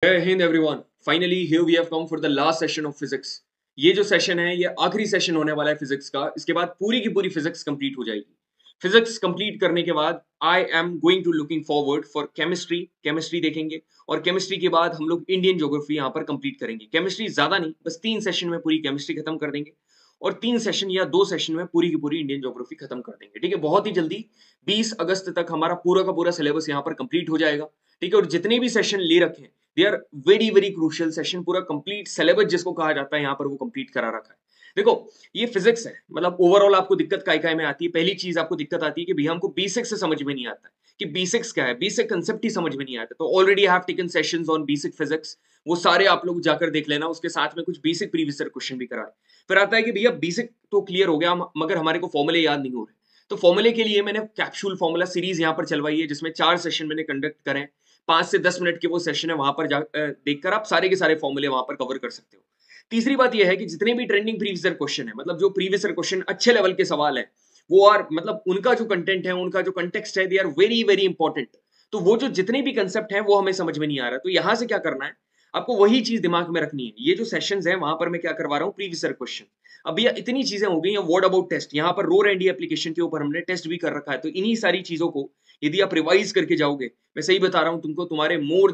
जय Hind everyone. Finally here we have come for the last session of physics. ये जो session है ये आखिरी सेशन होने वाला है फिजिक्स का। इसके बाद पूरी की पूरी फिजिक्स कंप्लीट हो जाएगी। फिजिक्स कंप्लीट करने के बाद I am going to looking forward for chemistry. Chemistry देखेंगे और केमिस्ट्री के बाद हम लोग इंडियन ज्योग्राफी यहाँ पर कंप्लीट करेंगे। केमिस्ट्री ज्यादा नहीं, बस 3 सेशन में पूरी केमिस्ट्री खत्म कर देंगे और 3 सेशन या 2 सेशन में पूरी की पूरी इंडियन ज्योग्राफी खत्म कर देंगे। ठीक है, बहुत ही जल्दी 20 अगस्त तक हमारा पूरा का पूरा सिलेबस यहाँ पर कंप्लीट हो जाएगा। ठीक है, और जितने भी सेशन ले रखे हैं they are very very crucial session. पूरा कंप्लीट सिलेबस जिसको कहा जाता है यहाँ पर वो कंप्लीट करा रखा है। देखो, ये फिजिक्स है, मतलब ओवरऑल आपको दिक्कत काय में आती है। पहली चीज आपको दिक्कत आती है कि भैया हमको बेसिक से समझ में नहीं आता है कि बेसिक्स क्या है, बेसिक कंसेप्ट ही समझ में नहीं आता। तो already I have taken sessions on basic physics, वो सारे आप लोग जाकर देख लेना। उसके साथ में कुछ बेसिक प्रीवियस ईयर क्वेश्चन भी कराए। फिर आता है कि भैया बेसिक तो क्लियर हो गया मगर हमारे को फॉर्मूले याद नहीं हो रहे। तो फॉर्मूले के लिए मैंने कैप्सूल फॉर्मूला सीरीज यहाँ पर चलवाई है, जिसमें 4 सेशन मैंने कंडक्ट करें। 5 से 10 मिनट के वो सेशन है, वहां पर देखकर आप सारे के सारे फॉर्मूले वहां पर कवर कर सकते हो। तीसरी बात यह है कि जितने भी ट्रेंडिंग प्रीवियस ईयर क्वेश्चन है, मतलब जो प्रीवियस ईयर क्वेश्चन अच्छे लेवल के सवाल है, वो आर मतलब उनका जो कंटेंट है, उनका जो कंटेक्स्ट है, they are very very important. तो वो जो जितने भी कंसेप्ट है वो हमें समझ में नहीं आ रहा। तो यहां से क्या करना है, आपको वही चीज दिमाग में रखनी है। ये जो सेशंस है वहां पर मैं क्या करवा रहा हूँ, प्रीवियस ईयर क्वेश्चन। अब भैया इतनी चीजें हो गई हैं। व्हाट अबाउट टेस्ट, यहाँ पर रो एंडी एप्लीकेशन के ऊपर हमने टेस्ट भी कर रखा है। तो इन्हीं सारी चीजों को यदि आप रिवाइज करके जाओगे, मैं सही बता रहा हूं तुमको, तुम्हारे more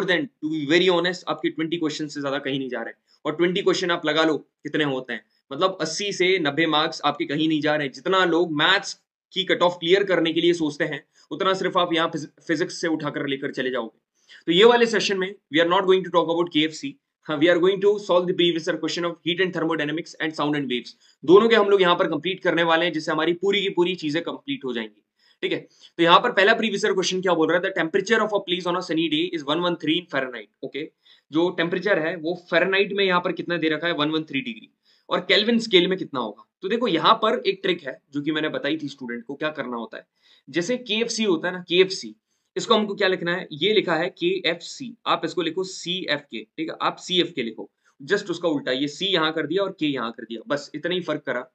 than to be very honest आपके 20 क्वेश्चन से ज्यादा कहीं नहीं जा रहे। और 20 क्वेश्चन आप लगा लो कितने होते हैं, मतलब 80 से 90 मार्क्स आपके कहीं नहीं जा रहे। जितना लोग मैथ्स की कट ऑफ क्लियर करने के लिए सोचते हैं, उतना सिर्फ आप यहाँ फिजिक्स से उठाकर लेकर चले जाओगे। तो ये वाले सेशन में we are not going to talk about KFC. हाँ, we are going to solve the previous question of heat and thermodynamics and sound and waves. दोनों के हम लोग यहाँ पर कंप्लीट करने वाले हैं, जिससे हमारी पूरी की पूरी चीजें कंप्लीट हो जाएंगी। ठीक है, तो यहाँ पर पहला प्रीवियस क्वेश्चन क्या बोल रहा है, the temperature of a place on a sunny day is 113 in Fahrenheit. Okay, जो टेम्परेचर है वो फ़ारेनहाइट में यहाँ पर कितना दे रखा है, 113 डिग्री। और केल्विन स्केल में कितना होगा। तो देखो यहाँ पर एक ट्रिक है जो कि मैंने बताई थी स्टूडेंट को। क्या करना होता है, जैसे केएफसी होता है ना, केएफसी, इसको हमको क्या लिखना है, ये लिखा है केएफसी, आप इसको लिखो सीएफके। ठीक है, आप सीएफके लिखो, जस्ट उसका उल्टा, ये सी यहाँ कर दिया और के यहाँ कर दिया, बस इतना ही फर्क करा।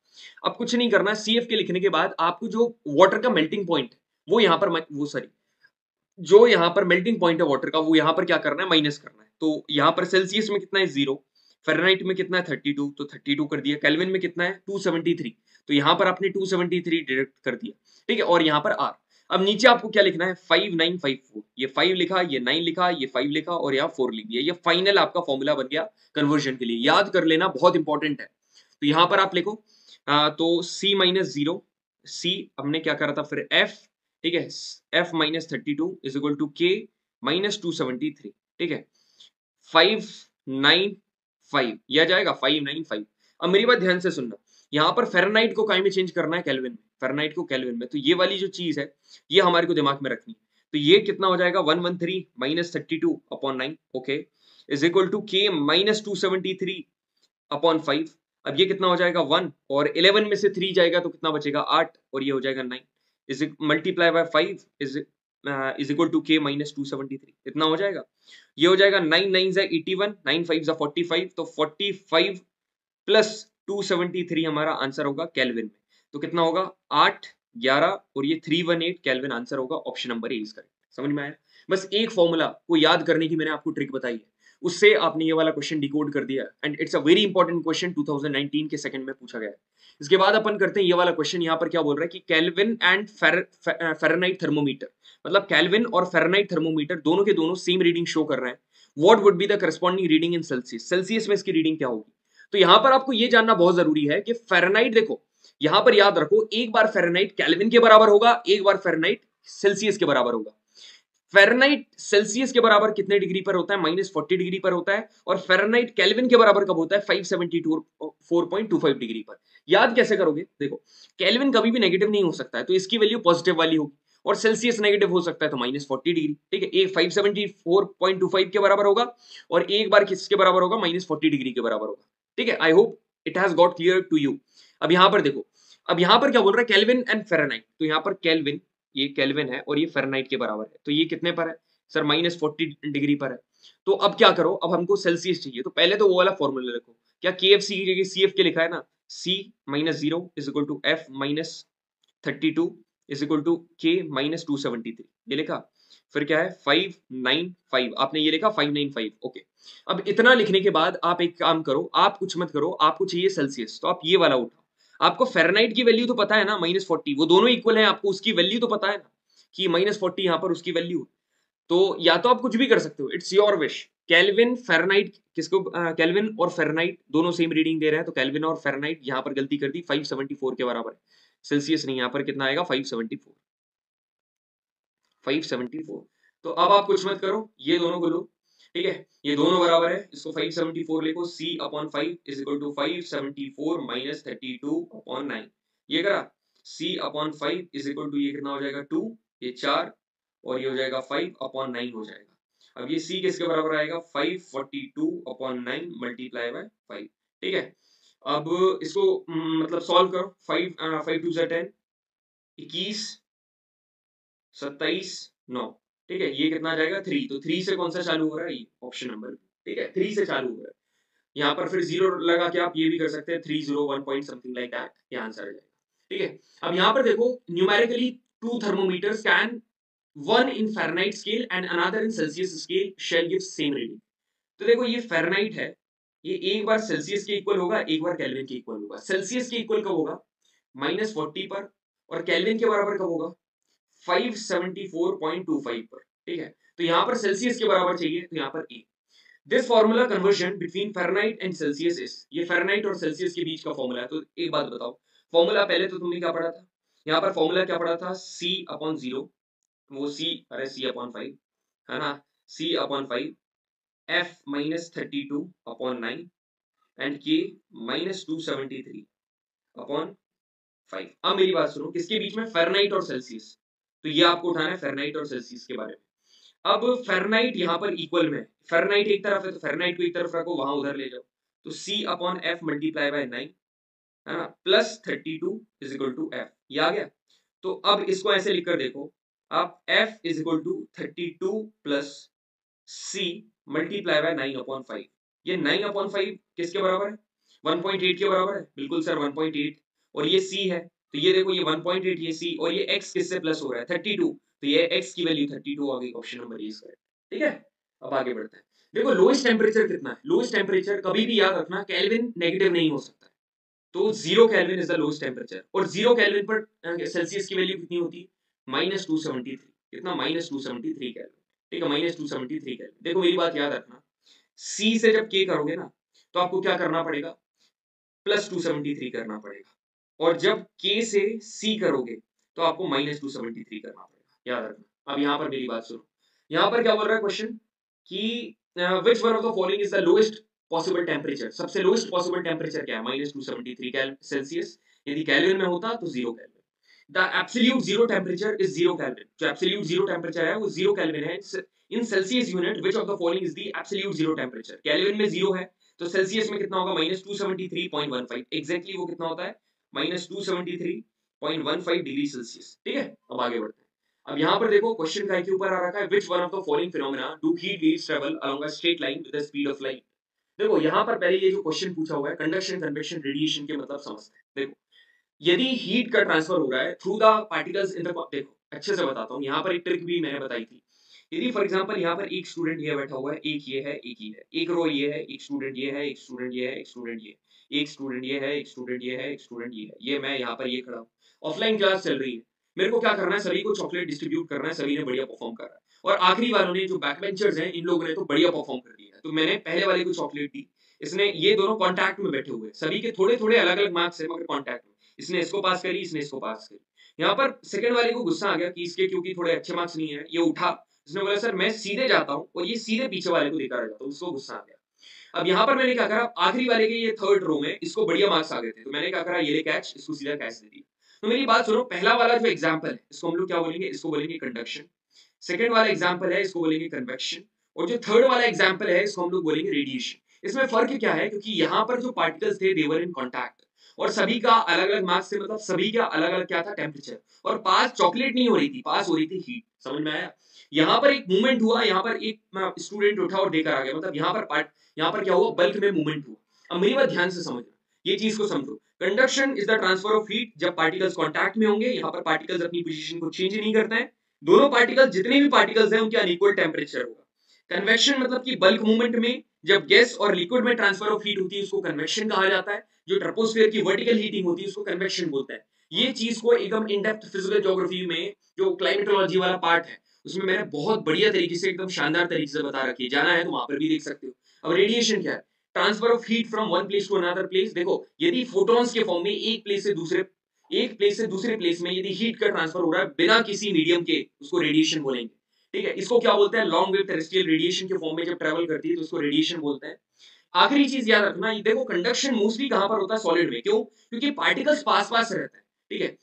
अब कुछ नहीं करना। सीएफके लिखने के बाद आपको जो वाटर का मेल्टिंग पॉइंट वो यहाँ पर वो सॉरी जो यहाँ पर मेल्टिंग पॉइंट है वाटर का, वो यहाँ पर क्या करना है, माइनस करना है। तो यहाँ पर सेल्सियस में कितना है, 0। फ़ारेनहाइट में कितना है, 32, तो 32 कर दिया। केल्विन में कितना है, 273, तो यहाँ पर आपने 273 डायरेक्ट कर दिया। ठीक है, और यहाँ पर आर। अब नीचे आपको क्या लिखना है, 5954। ये 5 लिखा, ये 9 लिखा, ये 5 लिखा और यहाँ 4 लिख दिया। ये फाइनल आपका फॉर्मूला बन गया कन्वर्जन के लिए। याद कर लेना, बहुत इंपॉर्टेंट है। तो यहाँ पर आप लिखो तो C-0, सी हमने क्या करा था, फिर एफ। ठीक है, F minus 32 is equal to K minus 273। ठीक है, 595 यह जाएगा 595। अब मेरी बात ध्यान से सुनना, यहाँ पर फ़ारेनहाइट को काय में चेंज करना है, केल्विन में। फ़ारेनहाइट को केल्विन में। तो ये वाली जो चीज है ये हमारे को दिमाग में रखनी है। तो ये कितना हो जाएगा, 113 minus 32 upon 9, okay, is equal to K minus 273 upon 5। अब ये कितना हो जाएगा, 1, और 11 में से 3 जाएगा तो कितना बचेगा, 8, और ये हो जाएगा 9। Is multiply by 5 is equal to K minus 273। इतना हो जाएगा। ये हो जाएगा 9 9 जा 81, 9 5 जा 45, तो 45 प्लस 273 हमारा आंसर होगा केल्विन में। तो कितना होगा, 8 11 और ये 318 केल्विन आंसर होगा। Option number A is correct. समझ में आया। बस एक फॉर्मूला को याद करने की मैंने आपको ट्रिक बताई है, उससे आपने ये वाला क्वेश्चन डिकोड कर दिया। And it's a very important question, 2019 के सेकंड में पूछा गया है। इसके बाद अपन करते हैं ये वाला क्वेश्चन। यहाँ पर क्या बोल रहा है कि केल्विन एंड फ़ारेनहाइट थर्मोमीटर, मतलब केल्विन और फ़ारेनहाइट थर्मोमीटर दोनों के दोनों सेम रीडिंग शो कर रहे हैं। What would be the corresponding reading in Celsius, Celsius में इसकी रीडिंग क्या होगी। तो यहां पर आपको यह जानना बहुत जरूरी है कि फ़ारेनहाइट, देखो यहां पर याद रखो, एक बार फ़ारेनहाइट केल्विन के बराबर होगा, एक बार फ़ारेनहाइट सेल्सियस के बराबर होगा। फ़ारेनहाइट सेल्सियस के बराबर कितने डिग्री पर होता है, -40 डिग्री पर होता है। और फ़ारेनहाइट केल्विन के बराबर कब होता है, 574.25 डिग्री पर। याद कैसे करोगे, देखो केल्विन कभी भी नेगेटिव नहीं हो सकता है, तो इसकी वैल्यू पॉजिटिव वाली होगी। और सेल्सियस नेगेटिव हो सकता है, तो -40 डिग्री। ठीक है, एक 574.25 के बराबर होगा और एक बार किसके बराबर होगा, -40 डिग्री के बराबर होगा। ठीक है, I hope it has got clear to you. अब यहां पर देखो, अब यहां पर क्या बोल रहा है, केल्विन एंड फ़ारेनहाइट। तो यहां पर केल्विन, ये केल्विन है और ये फ़ारेनहाइट के बराबर है। तो ये कितने पर है सर, -40 डिग्री पर है। तो अब क्या करो, अब हमको सेल्सियस चाहिए। तो पहले तो वो वाला फॉर्मूला लिखो, क्या केएफसी की जगह सीएफ के लिखा है ना, C-0 is equal to F minus 32 is equal to K minus 273, ये लिखा। फिर क्या है 595, आपने ये लिखा 595, ओके। अब इतना लिखने के बाद आप एक काम करो, आप कुछ मत करो, आपको चाहिए सेल्सियस, तो आप ये वाला उठाओ। आपको फ़ारेनहाइट की वैल्यू तो पता है ना, -40, वो दोनों इक्वल है, आपको उसकी वैल्यू तो पता है ना कि -40 यहाँ पर उसकी वैल्यू। तो या तो आप कुछ भी कर सकते हो, it's your wish. Kelvin Fahrenheit किसको, केल्विन और फ़ारेनहाइट दोनों सेम रीडिंग दे रहे हैं, तो केल्विन और फ़ारेनहाइट यहाँ पर गलती कर दी, 574 के बराबर है। सेल्सियस नहीं, यहाँ पर कितना आएगा 574, 574। तो अब आप कुछ मत करो, ये दोनों को लो, ठीक है, ये दोनों बराबर है, इसको 574 लिखो, c upon 5 is equal to 574 minus 32 upon 9। ये करा, c upon 5 is equal to ये कितना हो जाएगा 2, ये 4, और ये हो जाएगा 5 अपॉन 9 हो जाएगा। अब ये c किसके बराबर आएगा, 542 अपॉन 9 मल्टीप्लाई बाय 5, ठीक है। अब इसको मतलब सॉल्व करो, 5 2 से 10, 21, 27, 9, ठीक है, ये कितना आ जाएगा 3, तो 3 से कौन सा चालू हो रहा है, ये ऑप्शन नंबर, ठीक है, 3 से चालू हो रहा है। यहाँ पर फिर जीरो लगा के आप ये भी कर सकते हैं, 301 पॉइंट समथिंग लाइक दैट, ये आंसर आ जाएगा, ठीक है। अब यहाँ पर देखो, numerically 2 thermometers can, one in Fahrenheit scale and another in Celsius scale shall give same reading। तो देखो ये फ़ारेनहाइट है, ये एक बार सेल्सियस के इक्वल होगा, एक बार केल्विन के इक्वल होगा। सेल्सियस के इक्वल कब होगा, -40 पर, और केल्विन के बराबर कब होगा, 574.25 पर, ठीक है। तो यहाँ पर सेल्सियस के बराबर चाहिए, तो यहाँ पर A. This formula conversion between Fahrenheit and Celsius is, ये फ़ारेनहाइट और सेल्सियस के बीच का फॉर्मूला है। तो एक बात बताओ, फॉर्मूला पहले तो तुमने क्या पढ़ा था, यहाँ पर फॉर्मूला क्या पढ़ा था, c अपॉन 0, वो c, अरे c अपॉन 5 है ना, c upon 5 f minus 32 upon 9 and k minus 273 upon 5। अब मेरी बात सुनो, किसके बीच में, फ़ारेनहाइट और सेल्सियस, तो ये आपको उठाना है फ़ारेनहाइट और सेल्सियस के बारे में। अब फ़ारेनहाइट यहाँ पर इक्वल में, फ़ारेनहाइट एक तरफ है तो फ़ारेनहाइट को एक तरफ रखो, वहां उधर ले जाओ, तो c upon f multiply by 9 है ना, plus 32 is equal to f, ये आ गया। तो अब इसको ऐसे लिखकर देखो आप, f is equal to 32 plus c multiply by 9 upon 5। ये 9 अपॉन 5 किसके बराबर है, 1.8 के बराबर है, बिल्कुल सर 1.8, और ये c है, तो ये देखो ये 1.8 ये c, और ये x किससे प्लस हो रहा है 32, तो ये x की वैल्यू 32 आ गई, option number A is correct, ठीक है। अब आगे बढ़ते हैं, देखो लोएस्ट टेम्परेचर कितना है, लोएस्ट टेम्परेचर कभी भी याद रखना केल्विन नेगेटिव नहीं हो सकता है, तो 0 kelvin is the lowest temperature, और 0 केल्विन पर सेल्सियस की वैल्यू कितनी होती है, -273, कितना, -273 केल्विन, ठीक है, -273 केल्विन। देखो मेरी बात याद रखना, C से जब K करोगे ना, तो आपको क्या करना पड़ेगा, +273 करना पड़ेगा, और जब K से C करोगे तो आपको -273 करना पड़ेगा, याद रखना। अब यहाँ पर मेरी बात सुनो, यहाँ पर क्या बोल रहा है क्वेश्चन कि विच one of the following is the lowest possible temperature, सबसे लोएस्ट पॉसिबल टेम्परेचर क्या है, -273 सेल्सियस, यदि केल्विन में होता तो 0 kelvin. The absolute zero temperature is 0 kelvin, जो एब्सोल्यूट जीरो टेम्परेचर है वो 0 केल्विन है। इन Celsius unit which of the following is the absolute zero temperature, kelvin में 0 है, तो सेल्सियस में कितना होगा, -273.15, एग्जैक्टली वो कितना होता है, -273.15 डिग्री सेल्सियस, ठीक है। अब आगे बढ़ते हैं, अब यहाँ पर देखो क्वेश्चन का के ऊपर आ रखा है, which one of the following phenomena do heat waves travel along a straight line with the speed of light. देखो यहाँ पर पहले ये जो क्वेश्चन पूछा हुआ है, कंडक्शन, कन्वेक्शन, रेडिएशन के मतलब समझते हैं। देखो यदि हीट का ट्रांसफर हो रहा है through the particles in the, देखो अच्छे से बताता हूँ, यहाँ पर एक ट्रिक भी मैंने बताई थी। यदि फॉर एग्जांपल यहाँ पर एक स्टूडेंट ये बैठा हुआ है, एक ये है, एक ये है, एक रो ये है, एक स्टूडेंट ये है, एक स्टूडेंट ये है, एक स्टूडेंट ये, एक स्टूडेंट ये है, एक स्टूडेंट ये है, एक स्टूडेंट ये है, ये मैं यहाँ पर ये खड़ा हूँ, ऑफलाइन क्लास चल रही है, मेरे को क्या करना है, सभी को चॉकलेट डिस्ट्रीब्यूट करना है, सभी ने बढ़िया परफॉर्म कर रहा है, और आखिरी वालों ने जो बैक बेंचर्स हैं, इन लोगों ने तो बढ़िया परफॉर्म कर दिया है, तो मैंने पहले वाले को चॉकलेट दी, इसने, ये दोनों कॉन्टैक्ट में बैठे हुए, सभी के थोड़े थोड़े अलग अलग मार्क्स है मगर कॉन्टैक्ट में, इसने इसको पास करी, इसने इसको पास करी। यहाँ पर सेकंड वाले को गुस्सा आ गया कि इसके क्योंकि थोड़े अच्छे मार्क्स नहीं है, ये उठा, इसने बोला सर मैं सीधे जाता हूँ और ये सीधे पीछे वाले को देकर आ जाता हूँ, उसको गुस्सा आ गया। अब यहाँ पर मैंने क्या करा, आखिरी वाले के ये थर्ड रो में इसको बढ़िया मार्क्स आ गए थे, तो मैंने क्या करा, ये ले कैच, इसको सीधा कैच दे दिया। तो मेरी बात सुनो, पहला वाला जो एग्जाम्पल है इसको हम लोग क्या बोलेंगे, इसको बोलेंगे कंडक्शन, सेकंड वाला एग्जाम्पल है इसको बोलेंगे कन्वेक्शन, और जो थर्ड वाला एग्जाम्पल है इसको हम लोग बोलेंगे रेडिएशन। इसमें फर्क क्या है, क्योंकि यहाँ पर जो पार्टिकल्स थे दे वर इन कॉन्टैक्ट, और सभी का अलग अलग मार्क्स से मतलब सभी का अलग अलग क्या था, टेम्परेचर, और पास चॉकलेट नहीं हो रही थी, पास हो रही थी हीट, समझ में आया। यहाँ पर एक मूवमेंट हुआ, यहाँ पर एक स्टूडेंट उठा और देकर आ गया, मतलब यहाँ पर क्या हुआ, बल्क में मूवमेंट हुआ। अब मेरी बात ध्यान से समझना, ये चीज को समझो, conduction is the transfer of heat, जब पार्टिकल्स कॉन्टैक्ट में होंगे, यहाँ पर पार्टिकल्स अपनी पोजीशन को चेंज नहीं करते हैं, दोनों पार्टिकल, जितने भी पार्टिकल्स हैं उनके अनइक्वल टेम्परेचर होगा। कन्वेक्शन मतलब कि बल्क मूवमेंट में जब गैस और लिक्विड में ट्रांसफर ऑफ हीट होती है उसको कन्वेक्शन कहा जाता है। जो ट्रोपोस्फियर की वर्टिकल हीटिंग होती है उसको कन्वेक्शन बोलते हैं। ये चीज को एकदम इन डेप्थ फिजिकल ज्योग्राफी में जो क्लाइमेटोलॉजी वाला पार्ट है उसमें मैंने बहुत बढ़िया तरीके से, एकदम शानदार तरीके से बता रखी है। जाना है तो वहां पर भी देख सकते हो। अब रेडिएशन क्या है? Transfer of heat from one place to another place. देखो, यदि फोटॉन्स के फॉर्म में एक प्लेस से दूसरे प्लेस में यदि हीट का ट्रांसफर हो रहा है बिना किसी मीडियम के, उसको रेडिएशन बोलेंगे। ठीक है, इसको क्या बोलते हैं? लॉन्ग वेव टेरेस्ट्रियल रेडिएशन के फॉर्म में जब ट्रेवल करती है तो उसको रेडिएशन बोलते हैं। आखिरी चीज याद रखना, ये देखो कंडक्शन मोस्टली कहां पर होता है? सॉलिड में। क्यों? क्योंकि पार्टिकल्स पास पास रहते हैं। ठीक है,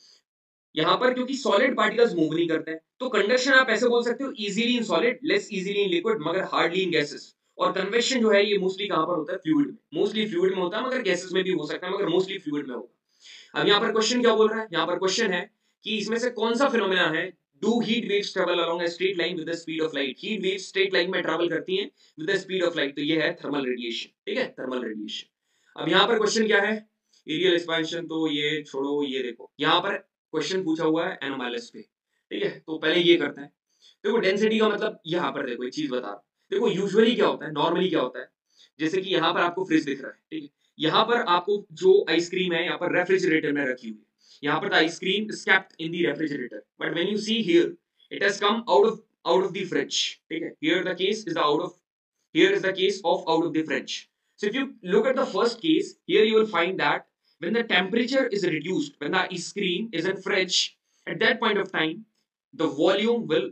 यहां पर क्योंकि सॉलिड पार्टिकल्स मूव नहीं करते हैं, तो कंडक्शन आप ऐसे बोल सकते हो easily in solid, less easily in liquid, मगर हार्डली इन गैसेस। और कन्वेक्शन जो है ये मोस्टली कहां पर होता है? फ्लूइड में। मोस्टली फ्लूइड में होता है, मगर गैसेस में भी हो सकता है, मगर मोस्टली फ्लूइड में होगा। अब यहाँ पर क्वेश्चन क्या बोल रहा है? यहाँ पर क्वेश्चन है कि इसमें से कौन सा फिनोमेना है? Do heat waves travel along a straight line with the speed of light? Heat waves straight line में ट्रेवल करती हैं with the speed of light, तो ये है थर्मल रेडिएशन। ठीक है, थर्मल रेडिएशन। अब यहाँ पर क्वेश्चन क्या है? एरियल एक्सपेंशन तो ये छोड़ो, ये देखो यहाँ पर क्वेश्चन पूछा हुआ है एनोमैलिस पे। ठीक है, तो पहले ये करते हैं। देखो डेंसिटी का मतलब, यहाँ पर देखो एक चीज बता रहा हूं। देखो यूजुअली क्या होता है, नॉर्मली क्या होता है, जैसे कि यहाँ पर आपको फ्रिज दिख रहा है। ठीक है, यहाँ पर आपको जो आइसक्रीम है यहाँ पर रेफ्रिजरेटर में रखी हुई है। यहाँ पर the ice cream is kept in the refrigerator, but when you see here it has come out of the fridge. ठीक है, here the case is the out of, here is the case of out of the fridge. So if you look at the first case, here you will find that when the temperature is reduced, when the ice cream is in fridge, at that point of time, the volume will,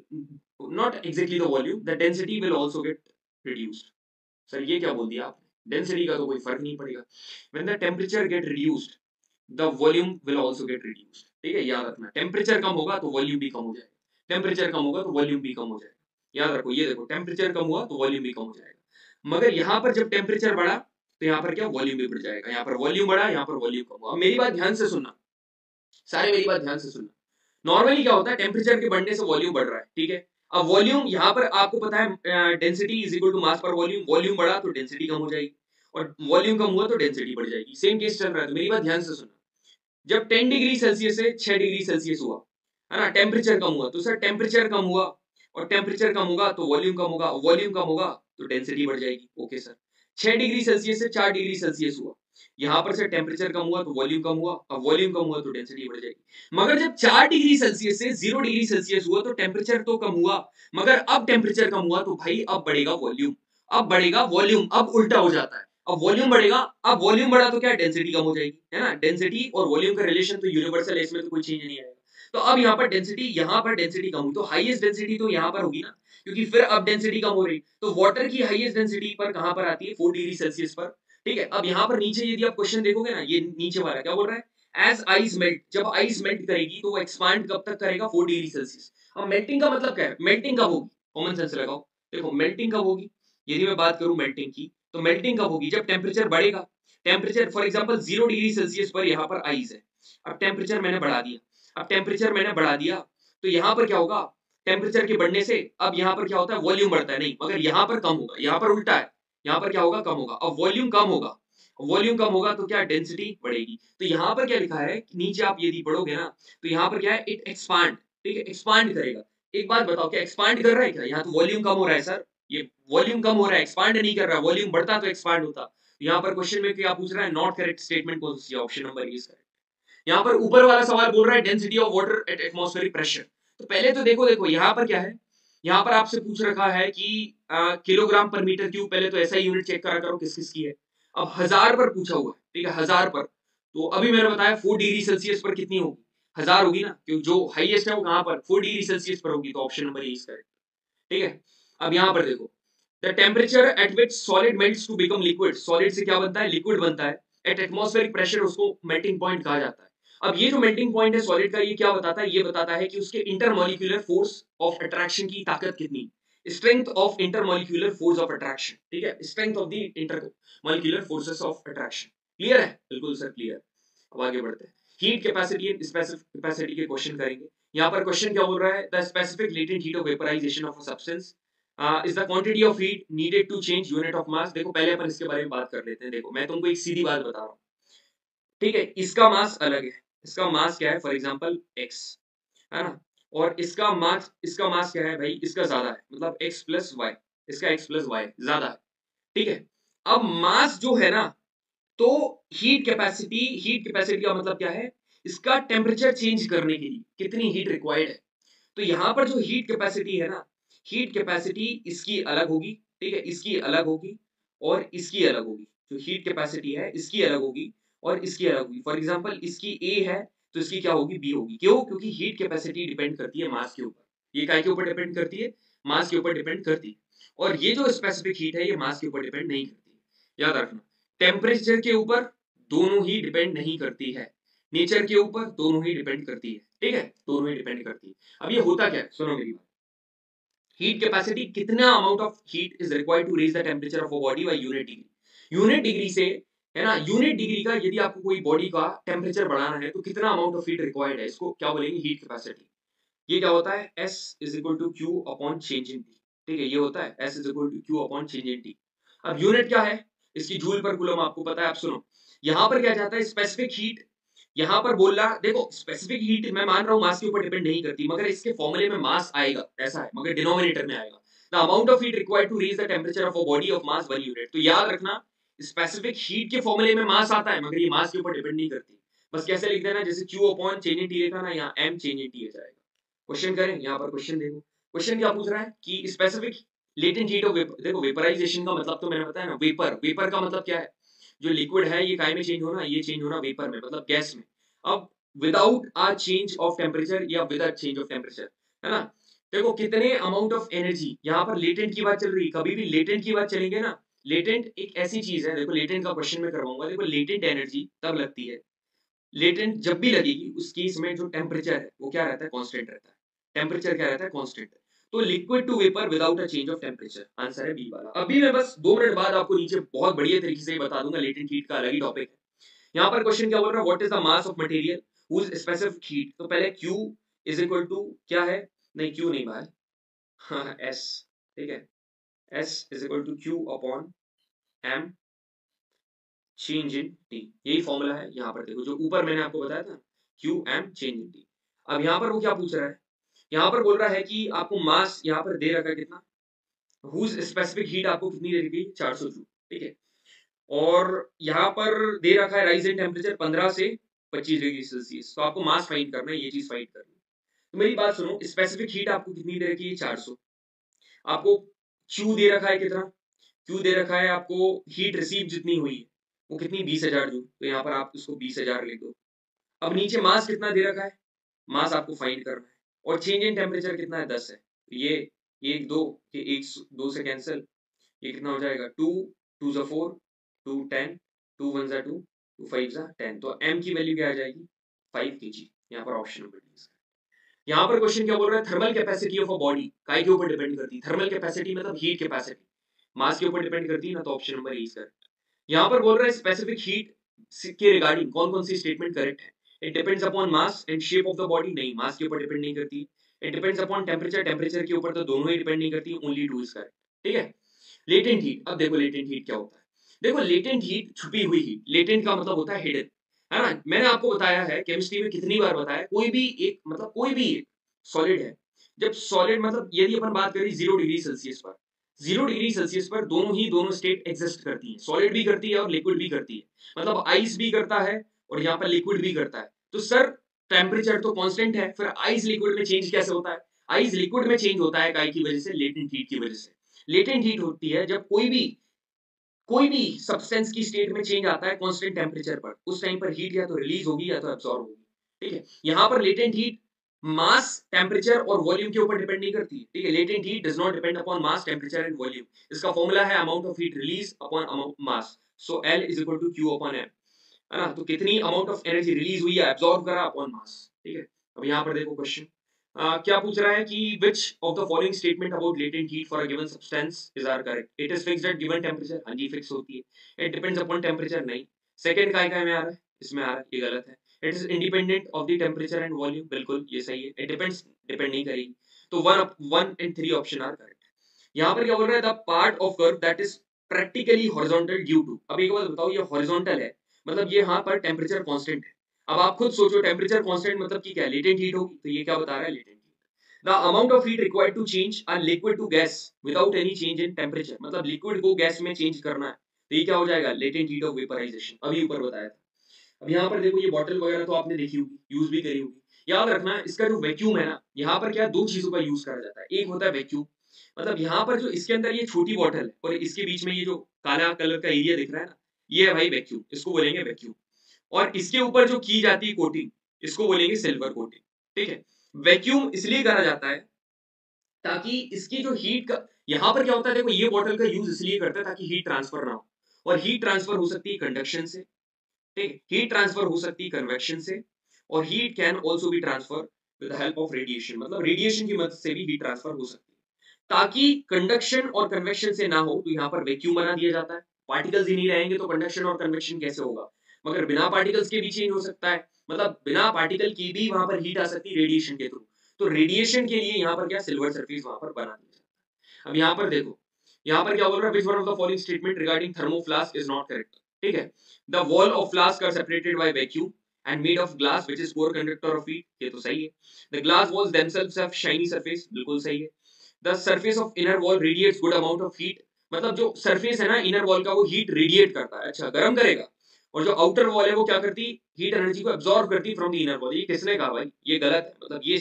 not exactly the volume, the density will also get reduced. Sir, ये क्या बोल दिया आपने? Density का तो कोई फर्क नहीं पड़ेगा। When the temperature get reduced, the volume will also get reduced. ठीक है, याद रखना, टेम्परेचर कम होगा तो वॉल्यूम भी कम हो जाएगा, टेम्परेचर कम होगा तो वॉल्यूम भी कम हो जाएगा। याद रखो, ये देखो टेम्परेचर कम हुआ तो वॉल्यूम भी कम हो जाएगा। मगर यहाँ पर जब टेम्परेचर बढ़ा तो यहाँ पर क्या? वॉल्यूम भी बढ़ जाएगा। यहाँ पर वॉल्यूम बढ़ा, यहाँ पर वॉल्यूम कम हुआ। मेरी बात ध्यान से सुनना, सारे मेरी बात ध्यान से सुनना। नॉर्मली क्या होता है? टेम्परेचर के बढ़ने से वॉल्यूम बढ़ रहा है। ठीक है, अब वॉल्यूम यहाँ पर आपको पता है density is equal to mass per volume. Volume बढ़ा तो डेंसिटी कम हो जाएगी, और वॉल्यूम कम हुआ तो डेंसिटी बढ़ जाएगी। सेम केस चल रहा है, तो मेरी बात ध्यान से सुनना। जब 10 डिग्री सेल्सियस से 6 डिग्री सेल्सियस हुआ, है ना, टेम्परेचर कम हुआ, तो सर टेम्परेचर कम हुआ और टेम्परेचर कम होगा तो वॉल्यूम कम होगा, वॉल्यूम कम होगा तो डेंसिटी बढ़ जाएगी। ओके सर, 6 डिग्री सेल्सियस से 4 डिग्री सेल्सियस हुआ, यहां पर से टेम्परेचर कम हुआ तो वॉल्यूम कम हुआ, अब वॉल्यूम कम हुआ तो डेंसिटी बढ़ जाएगी। मगर जब 4 डिग्री सेल्सियस से 0 डिग्री सेल्सियस हुआ तो टेम्परेचर तो कम हुआ, मगर अब टेम्परेचर कम हुआ तो भाई अब बढ़ेगा वॉल्यूम, अब बढ़ेगा वॉल्यूम, अब उल्टा हो जाता है। अब वॉल्यूम बढ़ेगा, अब वॉल्यूम बढ़ा तो क्या? डेंसिटी कम हो जाएगी, है ना। डेंसिटी और वॉल्यूम का रिलेशन तो यूनिवर्सल है, इसमें तो कोई चेंज नहीं आएगा। तो अब यहाँ पर डेंसिटी कम हुई तो हाईएस्ट डेंसिटी तो यहाँ पर होगी ना, क्योंकि फिर अब डेंसिटी कम हो रही, तो वाटर की हाईएस्ट डेंसिटी पर कहां पर आती है? 4 डिग्री सेल्सियस पर। ठीक है, अब यहाँ पर नीचे यदि आप क्वेश्चन देखोगे ना, ये नीचे वाला क्या बोल रहा है? एज आइस मेल्ट, जब आइस मेल्ट करेगी तो वो एक्सपांड कब तक करेगा? 4 डिग्री सेल्सियस। अब मेल्टिंग का मतलब क्या है? मेल्टिंग कब होगी? कॉमन सेंस लगाओ। देखो मेल्टिंग कब होगी, यदि मैं बात करूं मेल्टिंग की, तो मेल्टिंग कब होगी? जब टेम्परेचर बढ़ेगा। Temperature for example 0 degree Celsius पर यहाँ पर आइस है, अब टेम्परेचर मैंने बढ़ा दिया, अब टेम्परेचर मैंने बढ़ा दिया तो यहाँ पर क्या होगा? टेम्परेचर के बढ़ने से अब यहाँ पर क्या होता है? वॉल्यूम बढ़ता है, नहीं, मगर यहाँ पर कम होगा, यहाँ पर उल्टा है, यहाँ पर क्या होगा? कम होगा। अब वॉल्यूम कम होगा, वॉल्यूम कम होगा तो क्या? डेंसिटी बढ़ेगी। तो यहाँ पर क्या लिखा है, नीचे आप यदि पढ़ोगे ना, तो यहाँ पर क्या है? It expand. ठीक है, एक्सपांड करेगा। एक बात बताओ, क्या एक्सपांड कर रहा है क्या? यहाँ तो वॉल्यूम कम हो रहा है सर, ये वॉल्यूम कम हो रहा है, एक्सपांड नहीं कर रहा। वॉल्यूम बढ़ता तो एक्सपांड होता। यहाँ पर क्वेश्चन में क्या पूछ रहा है? नॉट करेक्ट स्टेटमेंट कौन सी है? Option number is correct. यहाँ पर ऊपर वाला सवाल बोल रहा है density of water at atmospheric pressure. तो पहले तो देखो यहाँ पर क्या है, यहाँ पर आपसे पूछ रखा है कि किलोग्राम पर मीटर क्यूब। पहले तो ऐसा ही यूनिट चेक करा करो किस किस की है। अब 1000 पर पूछा हुआ है, ठीक है, 1000 पर, तो अभी मैंने बताया 4 डिग्री सेल्सियस पर कितनी होगी? 1000 होगी ना, क्योंकि जो हाईएस्ट है वो कहां पर? 4 डिग्री सेल्सियस पर होगी, तो option number A is correct. ठीक है, अब यहाँ पर देखो, the temperature at which solid melts to become liquid, solid से क्या बनता है? लिक्विड बनता है। एट एटमॉस्फेरिक प्रेशर उसको मेल्टिंग पॉइंट कहा जाता है। अब ये जो मेल्टिंग पॉइंट है सॉलिड का, ये क्या बताता है? ये बताता है कि उसके इंटरमॉलिक्यूलर फोर्स ऑफ अट्रैक्शन की ताकत कितनी, strength of intermolecular force of attraction. ठीक है, strength of the intermolecular forces of attraction. Clear है? बिल्कुल सर क्लियर। अब आगे बढ़ते हैं, heat capacity and specific capacity के क्वेश्चन करेंगे। यहाँ पर क्वेश्चन क्या बोल रहा है? The specific latent heat of vaporization of a substance is the quantity of heat needed to change unit of mass. देखो पहले अपन इसके बारे में बात कर लेते हैं। देखो मैं तुमको एक सीधी बात बता रहा हूँ, ठीक है, इसका मास अलग है, इसका मास क्या है? फॉर एग्जांपल x, है ना, और इसका मास क्या है भाई, इसका ज्यादा है, मतलब x प्लस वाई, इसका x प्लस वाई ज्यादा है, ठीक है। अब मास जो है ना, तो हीट कैपेसिटी का मतलब क्या है, इसका टेम्परेचर चेंज करने के लिए कितनी हीट रिक्वायर्ड है। तो यहां पर जो हीट कैपेसिटी है ना, हीट कैपेसिटी इसकी अलग होगी, ठीक है, इसकी अलग होगी और इसकी अलग होगी। जो हीट कैपेसिटी है इसकी अलग होगी और इसकी अलग होगी। फॉर एग्जांपल इसकी ए है तो इसकी क्या होगी, बी होगी। क्यों? क्योंकि हीट कैपेसिटी डिपेंड करती है मास के ऊपर। ये काय के ऊपर डिपेंड करती है, मास के ऊपर डिपेंड करती है। और ये जो स्पेसिफिक हीट है ये मास के ऊपर डिपेंड नहीं करती है, याद रखना। टेम्परेचर के ऊपर दोनों ही डिपेंड नहीं करती है, नेचर के ऊपर दोनों ही डिपेंड करती है, ठीक है, दोनों ही डिपेंड करती है। अब ये होता क्या है, सुनो मेरी बात। हीट कैपेसिटी, कितना amount of heat is required to raise the temperature of a body by unit degree. Unit degree से, है ना, यूनिट डिग्री का यदि आपको कोई बॉडी का टेम्परेचर बढ़ाना है तो कितना अमाउंट ऑफ हीट रिक्वायर्ड है, इसको क्या बोलेंगे, हीट कैपेसिटी। ये क्या होता है, S is equal to Q upon change in T, ठीक है, ये होता है S is equal to Q upon change in T. अब यूनिट क्या है इसकी, जूल पर कूलम, आपको पता है। आप सुनो, यहां पर क्या जाता है, स्पेसिफिक हीट। यहां पर बोल रहा, देखो स्पेसिफिक हीट मैं मान रहा हूं मास के ऊपर डिपेंड नहीं करती, मगर इसके फॉर्मूले में मास आएगा, ऐसा है, मगर डिनोमिनेटर में आएगा the amount of heat required to raise the temperature of a body of mass 1 unit. तो याद रखना, स्पेसिफिक हीट के फॉर्मूले में मास आता है, मगर ये मास के ऊपर डिपेंड नहीं करती। बस कैसे लिख देना, जैसे Q upon change in T लिखा ना, यहाँ M चेंज इन टी आ जाएगा। क्वेश्चन करें, यहाँ पर क्वेश्चन देखो, क्वेश्चन क्या पूछ रहा है कि specific latent heat of vapour. देखो वेपराइजेशन का मतलब तो मैंने बताया ना, वेपर, वेपर का मतलब क्या है, जो लिक्विड है ये काय में चेंज होना, ये चेंज होना वेपर में, मतलब गैस में। अब without a change of temperature या विदाउट चेंज ऑफ टेम्परेचर, है ना। देखो कितने अमाउंट ऑफ एनर्जी, यहाँ पर लेटेंट की बात चल रही है, कभी भी लेटेंट की बात चलेंगे ना, लेटेंट एक ऐसी चीज है, देखो लेटेंट का क्वेश्चन में करवाऊंगा। देखो लेटेंट एनर्जी तब लगती है, लेटेंट जब भी लगेगी उस केस में जो टेम्परेचर है वो क्या रहता है, कांस्टेंट रहता है। टेम्परेचर क्या रहता है, कांस्टेंट। तो liquid to vapour without a change of temperature, answer है बी वाला। अभी मैं बस 2 मिनट बाद आपको नीचे बहुत बढ़िया तरीके से बता दूंगा, लेटेंट हीट का अलग ही टॉपिक है। यहाँ पर क्वेश्चन क्या बोल रहा है, what is the mass of material whose specific heat. तो पहले Q इज इक्वल टू क्या है, नहीं Q नहीं भाई, हाँ S, ठीक है, S is equal to Q upon M change in T, यही फॉर्मूला है। यहाँ पर देखो जो ऊपर मैंने आपको बताया था, Q M change in T. अब यहाँ पर वो क्या पूछ रहा है, यहाँ पर बोल रहा है कि आपको मास यहाँ पर दे रखा है कितना, हुज स्पेसिफिक हीट आपको कितनी दे रखी है, 400 जूल, ठीक है। और यहाँ पर दे रखा है राइज इन टेम्परेचर 15 से 25 डिग्री सेल्सियस। तो आपको मास फाइंड करना है, ये चीज फाइंड करनी है। तो मेरी बात सुनो, स्पेसिफिक हीट आपको कितनी दे रखी है, 400। आपको क्यू दे रखा है कितना, क्यू दे रखा है आपको हीट रिसीव जितनी हुई है वो कितनी, 20,000 जूल। तो यहाँ पर आप उसको 20,000 लिख दो। अब नीचे मास कितना दे रखा है, मास आपको फाइंड करना है। और चेंज इन टेम्परेचर कितना है, 10 है। तो ये एक दो, ये एक दो से कैंसिल, ये कितना हो जाएगा, 2 2 जा 4 2 10 2 1 जा 2 2 5 जा 10। तो m की वैल्यू क्या आ जाएगी, 5 kg। यहाँ पर ऑप्शन नंबर डी। यहाँ पर क्वेश्चन क्या बोल रहा है, thermal capacity of a body काय के ऊपर डिपेंड करती है। थर्मल कैपेसिटी मतलब हीट कैपेसिटी, मास के ऊपर डिपेंड करती है ना, तो ऑप्शन नंबर ए सर। यहाँ पर बोल रहा है स्पेसिफिक हीट के रिगार्डिंग कौन कौन सी स्टेटमेंट करेक्ट है। It depends upon mass and shape of the body, नहीं मास के ऊपर डिपेंड नहीं करती। It depends upon temperature, temperature के ऊपर तो दोनों ही डिपेंड नहीं करती, ओनली टू इज करेक्ट, ठीक है। लेटेंट हीट, अब देखो लेटेंट हीट क्या होता है। देखो लेटेंट हीट छुपी हुई हीट, लेटेंट का मतलब होता है हिडन, है ना। मैंने आपको बताया है केमिस्ट्री में कितनी बार बताया, कोई भी एक मतलब कोई भी एक सॉलिड है, जब सॉलिड मतलब यदि अपन बात करें 0 डिग्री सेल्सियस पर, 0 डिग्री सेल्सियस पर दोनों स्टेट एग्जिस्ट करती है, सॉलिड भी करती है और लिक्विड भी करती है। मतलब आइस भी करता है और यहाँ पर लिक्विड भी करता है। तो सर टेम्परेचर तो कांस्टेंट है, फिर आइस लिक्विड में चेंज कैसे होता है। आइस लिक्विड में चेंज होता है काय की वजह से, लेटेंट हीट की वजह से। लेटेंट हीट होती है जब कोई भी सब्सटेंस की स्टेट में चेंज आता है कांस्टेंट टेम्परेचर पर, उस टाइम पर हीट या तो रिलीज होगी या तो एब्सॉर्ब होगी, ठीक है। यहाँ पर लेटेंट हीट मास, टेम्परेचर और वॉल्यूम के ऊपर डिपेंड नहीं करती, ठीक है। Latent heat does not depend upon mass, temperature and volume. इसका फॉर्मूला है amount of heat release upon mass, so L is equal to Q upon M, है ना। तो कितनी अमाउंट ऑफ एनर्जी रिलीज हुई है, एब्सॉर्ब करा अपॉन मास, ठीक है। अब यहाँ पर देखो क्वेश्चन क्या पूछ रहा है कि which of the following statement about latent heat for a given substance is are correct. It is fixed at given temperature, हाँ जी फिक्स होती है। It depends upon temperature, नहीं। सेकंड काय में आ रहा है, इसमें आ रहा है, ये गलत है। It is independent of the temperature and volume, बिल्कुल ये सही है। It depends, डिपेंड नहीं करेगी। तो 1 and 3 ऑप्शन आर करेक्ट। यहाँ पर क्या बोल रहा है, the part of curve that is practically horizontal due to. अब एक बात बताओ, ये हॉरिजॉन्टल है मतलब ये यहाँ पर टेम्परेचर कांस्टेंट है। अब आप खुद सोचो टेम्परेचर कांस्टेंट मतलब कि क्या, लेटेंट हीट होगी। तो ये क्या बता रहा है, latent heat. The amount of heat required to change a liquid to gas without any change in temperature, मतलब लिक्विड को गैस में चेंज करना है तो ये क्या हो जाएगा, लेटेंट हीट ऑफ वेपराइजेशन, अभी ऊपर बताया था। अब यहाँ पर देखो ये बॉटल वगैरह तो आपने देखी होगी, यूज भी करी होगी। याद रखना इसका जो वैक्यूम है ना, यहाँ पर क्या दो चीजों का यूज करा जाता है। एक होता है वैक्यूम, मतलब यहाँ पर जो इसके अंदर ये छोटी बॉटल है और इसके बीच में ये जो काला कलर का एरिया दिख रहा है ना, ये है भाई वैक्यूम, इसको बोलेंगे वैक्यूम। और इसके ऊपर जो की जाती है कोटिंग, इसको बोलेंगे सिल्वर कोटिंग। ठीक है, वैक्यूम इसलिए करा जाता है ताकि इसकी जो हीट का, यहाँ पर क्या होता है देखो, ये बॉटल का यूज इसलिए करता है ताकि हीट ट्रांसफर ना हो, और हीट ट्रांसफर हो सकती है कंडक्शन से, ठीक, हीट ट्रांसफर हो सकती है कन्वेक्शन से, और heat can also be transfer with the help of radiation, मतलब रेडिएशन की मदद से भी हीट ट्रांसफर हो सकती है। ताकि कंडक्शन और कन्वेक्शन से ना हो तो यहाँ पर वैक्यूम बना दिया जाता है। पार्टिकल्स ही नहीं रहेंगे तो कंडक्शन और कन्वेक्शन कैसे होगा, मगर बिना पार्टिकल्स के भी चेंज हो सकता है, मतलब बिना पार्टिकल की भी वहां पर हीट आ सकती है रेडिएशन के थ्रू। तो रेडिएशन के लिए यहाँ पर क्या सिल्वर सरफेस वहां पर बना दिया जाता है। अब यहाँ पर देखो, यहाँ पर क्या बोल रहा है, which one of the following statement regarding thermoflask is not correct. ठीक है, the wall of flask are separated by vacuum and made of glass which is poor conductor of heat, ये तो सही है। the glass walls themselves have shiny surface, बिल्कुल सही है। the surface of inner wall radiates good amount of heat, मतलब जो surface है ना इनर वॉल का वो हीट रेडिएट करता है, अच्छा गर्म करेगा। और जो आउटर वॉल है वो क्या करती, हीट एनर्जी को एब्जॉर्ब करती फ्रॉम द इनर वॉल। ये किसने कहा भाई, ये गलत है, मतलब ये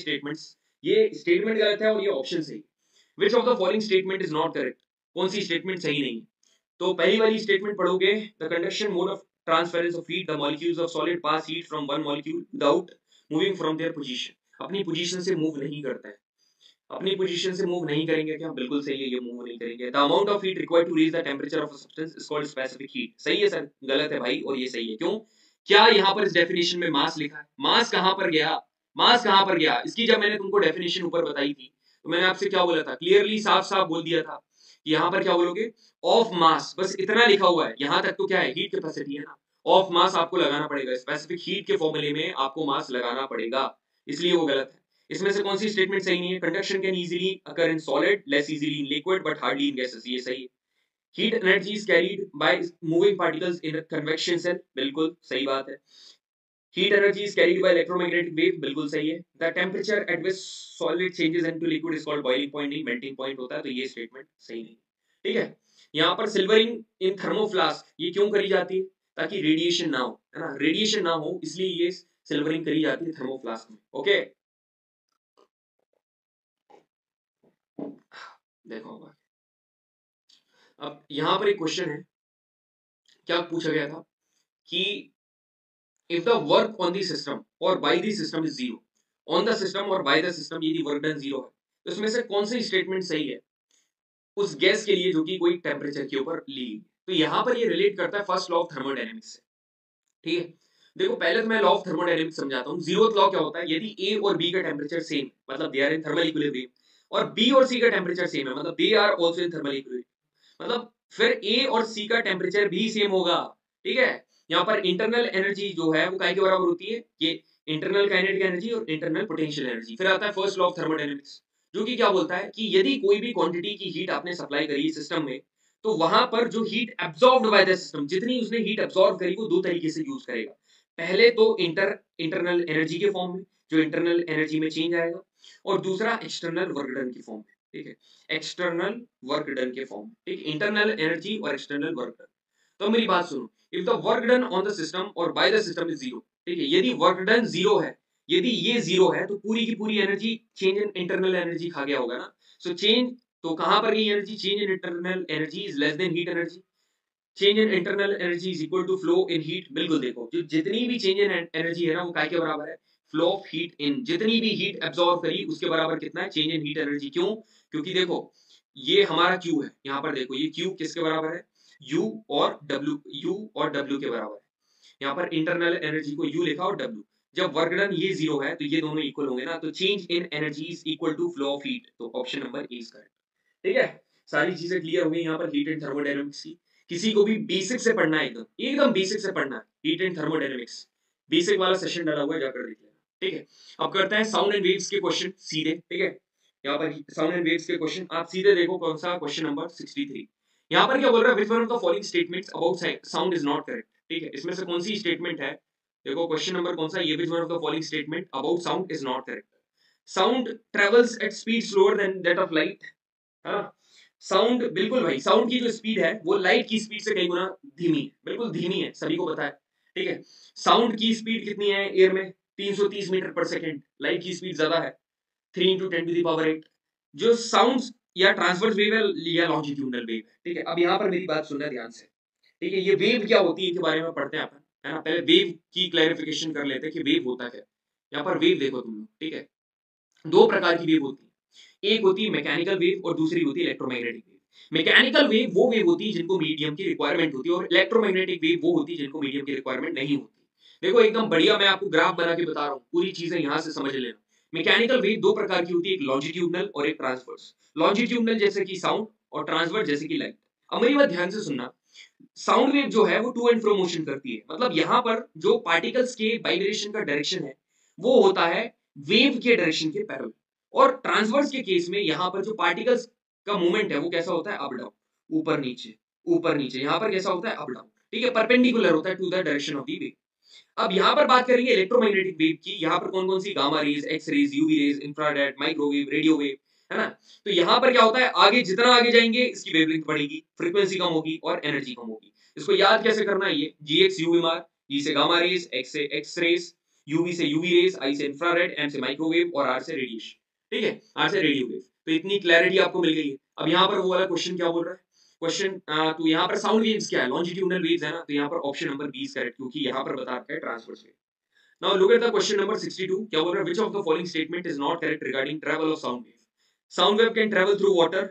स्टेटमेंट गलत है और ये ऑप्शन सही। Which of the following statement is not correct, कौन सी स्टेटमेंट सही नहीं है। तो पहली वाली स्टेटमेंट पढ़ोगे, the conduction mode of transference of heat, the molecules of solid pass heat from one molecule without moving from their position, अपनी position से मूव नहीं करता है, अपनी पोजीशन से मूव नहीं करेंगे क्या, बिल्कुल सही है, ये मूव नहीं करेंगे। The amount of heat required to reach the temperature of a substance is called specific heat, सही है सर, गलत है भाई, और ये सही है। क्यों, क्या यहाँ पर इस डेफिनेशन में मास लिखा है, मास कहाँ पर गया, मास कहाँ पर गया, इसकी जब मैंने तुमको डेफिनेशन ऊपर बताई थी तो मैंने आपसे क्या बोला था, क्लियरली साफ साफ बोल दिया था कि यहाँ पर क्या बोलोगे, ऑफ मास, बस इतना लिखा हुआ है, यहाँ तक तो क्या है, हीट कैपेसिटी है ना, ऑफ मास आपको लगाना पड़ेगा, स्पेसिफिक हीट के फॉर्मूले में आपको मास लगाना पड़ेगा, इसलिए वो गलत है। इसमें से कौन सी स्टेटमेंट सही नहीं है, conduction can easily occur in solid, less easily in liquid but hardly in gases, ये सही है। Heat energy is carried by moving particles in convection cell, बिल्कुल सही बात है। Heat energy is carried by electromagnetic wave, बिल्कुल सही है। The temperature at which solid changes into liquid is called boiling point, नहीं मेल्टिंग पॉइंट होता है, तो ये स्टेटमेंट सही नहीं। ठीक है, यहाँ पर सिल्वरिंग इन थर्मोफ्लास्क ये क्यों करी जाती है, ताकि रेडिएशन ना हो, है ना, रेडिएशन ना हो इसलिए ये सिल्वरिंग करी जाती है थर्मोफ्लास्क में। ओके, देखो होगा। अब यहाँ पर एक क्वेश्चन है, क्या पूछा गया था कि if the work on the system or by the system is zero, on the system or by the system यदि work done zero है, तो इसमें से कौन सी स्टेटमेंट सही है उस गैस के लिए जो कि कोई टेम्परेचर के ऊपर ली गई। तो यहाँ पर ये रिलेट करता है फर्स्ट लॉ ऑफ थर्मोडायनेमिक्स से। ठीक है, देखो पहले तो मैं लॉ ऑफ थर्मोडायनेमिक्स समझाता हूँ। जीरोथ लॉ क्या होता है, यदि ए और बी का टेम्परेचर सेम, मतलब they are in thermal equilibrium, और बी और सी का टेम्परेचर सेम है, मतलब they are also in thermal equilibrium, मतलब फिर ए और सी का टेम्परेचर भी सेम होगा। ठीक है, यहाँ पर इंटरनल एनर्जी जो है वो काय के बराबर होती है, ये इंटरनल काइनेटिक एनर्जी और इंटरनल पोटेंशियल एनर्जी। फिर आता है फर्स्ट लॉ ऑफ थर्मोडायनेमिक्स, जो कि क्या बोलता है कि यदि कोई भी क्वांटिटी की हीट आपने सप्लाई करी सिस्टम में, तो वहां पर जो heat absorbed bye the system, जितनी उसने हीट एब्सॉर्ब करी वो दो तरीके से यूज करेगा। पहले तो इंटरनल एनर्जी के फॉर्म में, जो इंटरनल एनर्जी में चेंज आएगा, और दूसरा एक्सटर्नल वर्क डन के फॉर्म में। ठीक है, एक्सटर्नल वर्क डन के फॉर्म में, ठीक, इंटरनल एनर्जी और एक्सटर्नल वर्क डन। तो मेरी बात सुनो, if the work done on the system और by the system is zero, ठीक है, यदि वर्क डन जीरो है, यदि ये जीरो है तो पूरी की पूरी energy change in internal energy खा गया होगा ना। सो चेंज, तो कहां पर गई energy, change in internal energy is less than heat energy, change in internal energy is equal to flow in heat. बिल्कुल, देखो जो जितनी भी चेंज इन एनर्जी है ना वो काय के बराबर है, फ्लो ऑफ हीट इन, जितनी भी हीट एब्सॉर्ब करी उसके बराबर कितना है, चेंज इन हीट एनर्जी। क्यों, क्योंकि देखो ये हमारा Q है, यहाँ पर देखो ये Q किसके बराबर है, U और W, U और W के बराबर है। यहाँ पर इंटरनल एनर्जी को U लिखा और W, जब वर्क डन ये जीरो है तो ये दोनों इक्वल होंगे ना, तो change in energy is equal to flow of heat, तो option number A is correct. ठीक है, सारी चीजें क्लियर हो गई यहाँ पर हीट एंड थर्मोडायनेमिक्स की। किसी को भी बेसिक से पढ़ना है, एकदम एकदम बेसिक से पढ़ना है हीट एंड थर्मोडायनेमिक्स, बेसिक वाला सेशन डाला हुआ है, जाकर देख लेना। ठीक है, अब करते हैं साउंड एंड वेव्स के क्वेश्चन सीधे। ठीक है, यहाँ पर साउंड एंड वेव्स के क्वेश्चन आप सीधे देखो, कौन सा क्वेश्चन नंबर 63। यहाँ पर क्या बोल रहा है, which one of the following statements about sound is not correct. ठीक है, इसमें से कौन सी स्टेटमेंट है, देखो क्वेश्चन नंबर कौन सा, ये विच one of the following statement about sound is not correct. Sound travels at speed slower then that of light, है ना। साउंड बिल्कुल भाई, साउंड की जो स्पीड है वो लाइट की स्पीड से कई गुना धीमी है, बिल्कुल धीमी है, सभी को पता है, ठीक है। साउंड की स्पीड कितनी है एयर में, 330 मीटर पर सेकेंड, लाइट की स्पीड ज्यादा है, 3 into 10 to the power 8। जो साउंड या ट्रांसवर्स वेव है या लॉन्जिट्यूडनल वेव है, ठीक है। अब यहाँ पर मेरी बात सुनना ध्यान से, ठीक है। ये वेव क्या होती है, इनके बारे में पढ़ते हैं अपन, है ना। पहले वेव की क्लैरिफिकेशन कर लेते हैं कि वेव होता क्या। यहाँ पर वेव देखो तुम लोग, ठीक है। दो प्रकार की वेव होती है, एक होती है मैकेनिकल वेव और दूसरी होती है इलेक्ट्रोमैग्नेटिक वेव। मैकेनिकल वेव वो वेव होती है जिनको मीडियम की रिक्वायरमेंट होती है, और इलेक्ट्रोमैग्नेटिक वेव वो होती है जिनको मीडियम की रिक्वायरमेंट नहीं होती। देखो एकदम बढ़िया, मैं आपको ग्राफ बना के बता रहा हूँ, पूरी चीजें यहाँ से समझ लेना। मैकेनिकल वेव दो प्रकार की होती है, एक लॉन्जिट्यूडनल और एक ट्रांसवर्स। लॉन्जिट्यूडनल जैसे कि साउंड, और ट्रांसवर्स जैसे कि लाइट। अब मेरी बात ध्यान से सुनना, साउंड वेव जो है वो टू एंड फ्रो मोशन करती है, मतलब यहाँ पर जो पार्टिकल्स के वाइब्रेशन का डायरेक्शन है वो होता है वेव के डायरेक्शन के पैरेलल। और ट्रांसवर्स के केस में यहाँ पर जो पार्टिकल्स का मूवमेंट है वो कैसा होता है, अप डाउन, ऊपर नीचे, ऊपर नीचे। यहाँ पर कैसा होता है, अप डाउन, ठीक है, परपेंडिकुलर होता है to the direction of the wave. अब यहाँ पर बात करेंगे इलेक्ट्रोमैग्नेटिक वेव की। यहाँ पर कौन कौन सी, gamma rays, X rays, UV rays, infrared, microwave, radio wave, है ना। तो यहाँ पर क्या होता है, आगे जितना आगे जाएंगे इसकी वेवलेंथ बढ़ेगी, फ्रीक्वेंसी कम होगी और एनर्जी कम होगी। इसको याद कैसे करना है, ये जी एक्स यू एम आर, जी से गामा रेज, एक्स से एक्स रेज, यूवी से यूवी रेज, आई से इंफ्रारेड, एम से माइक्रोवेव और आर से रेडिएशन, ठीक है, आर से रेडियो वेव। तो इतनी क्लैरिटी आपको मिल गई है। अब यहाँ पर वो वाला क्वेश्चन क्या बोल रहा है, क्वेश्चन तो यहाँ पर साउंड वेव्स क्या है, लॉन्जिट्यूडनल वेव्स है ना, तो यहाँ पर ऑप्शन नंबर 20 करेक्ट, क्योंकि यहाँ पर बता रखा है transverse wave. Now look at the question number 62, क्या बोल रहा है, which of the following statement is not correct regarding travel of sound wave. Sound wave can travel through water,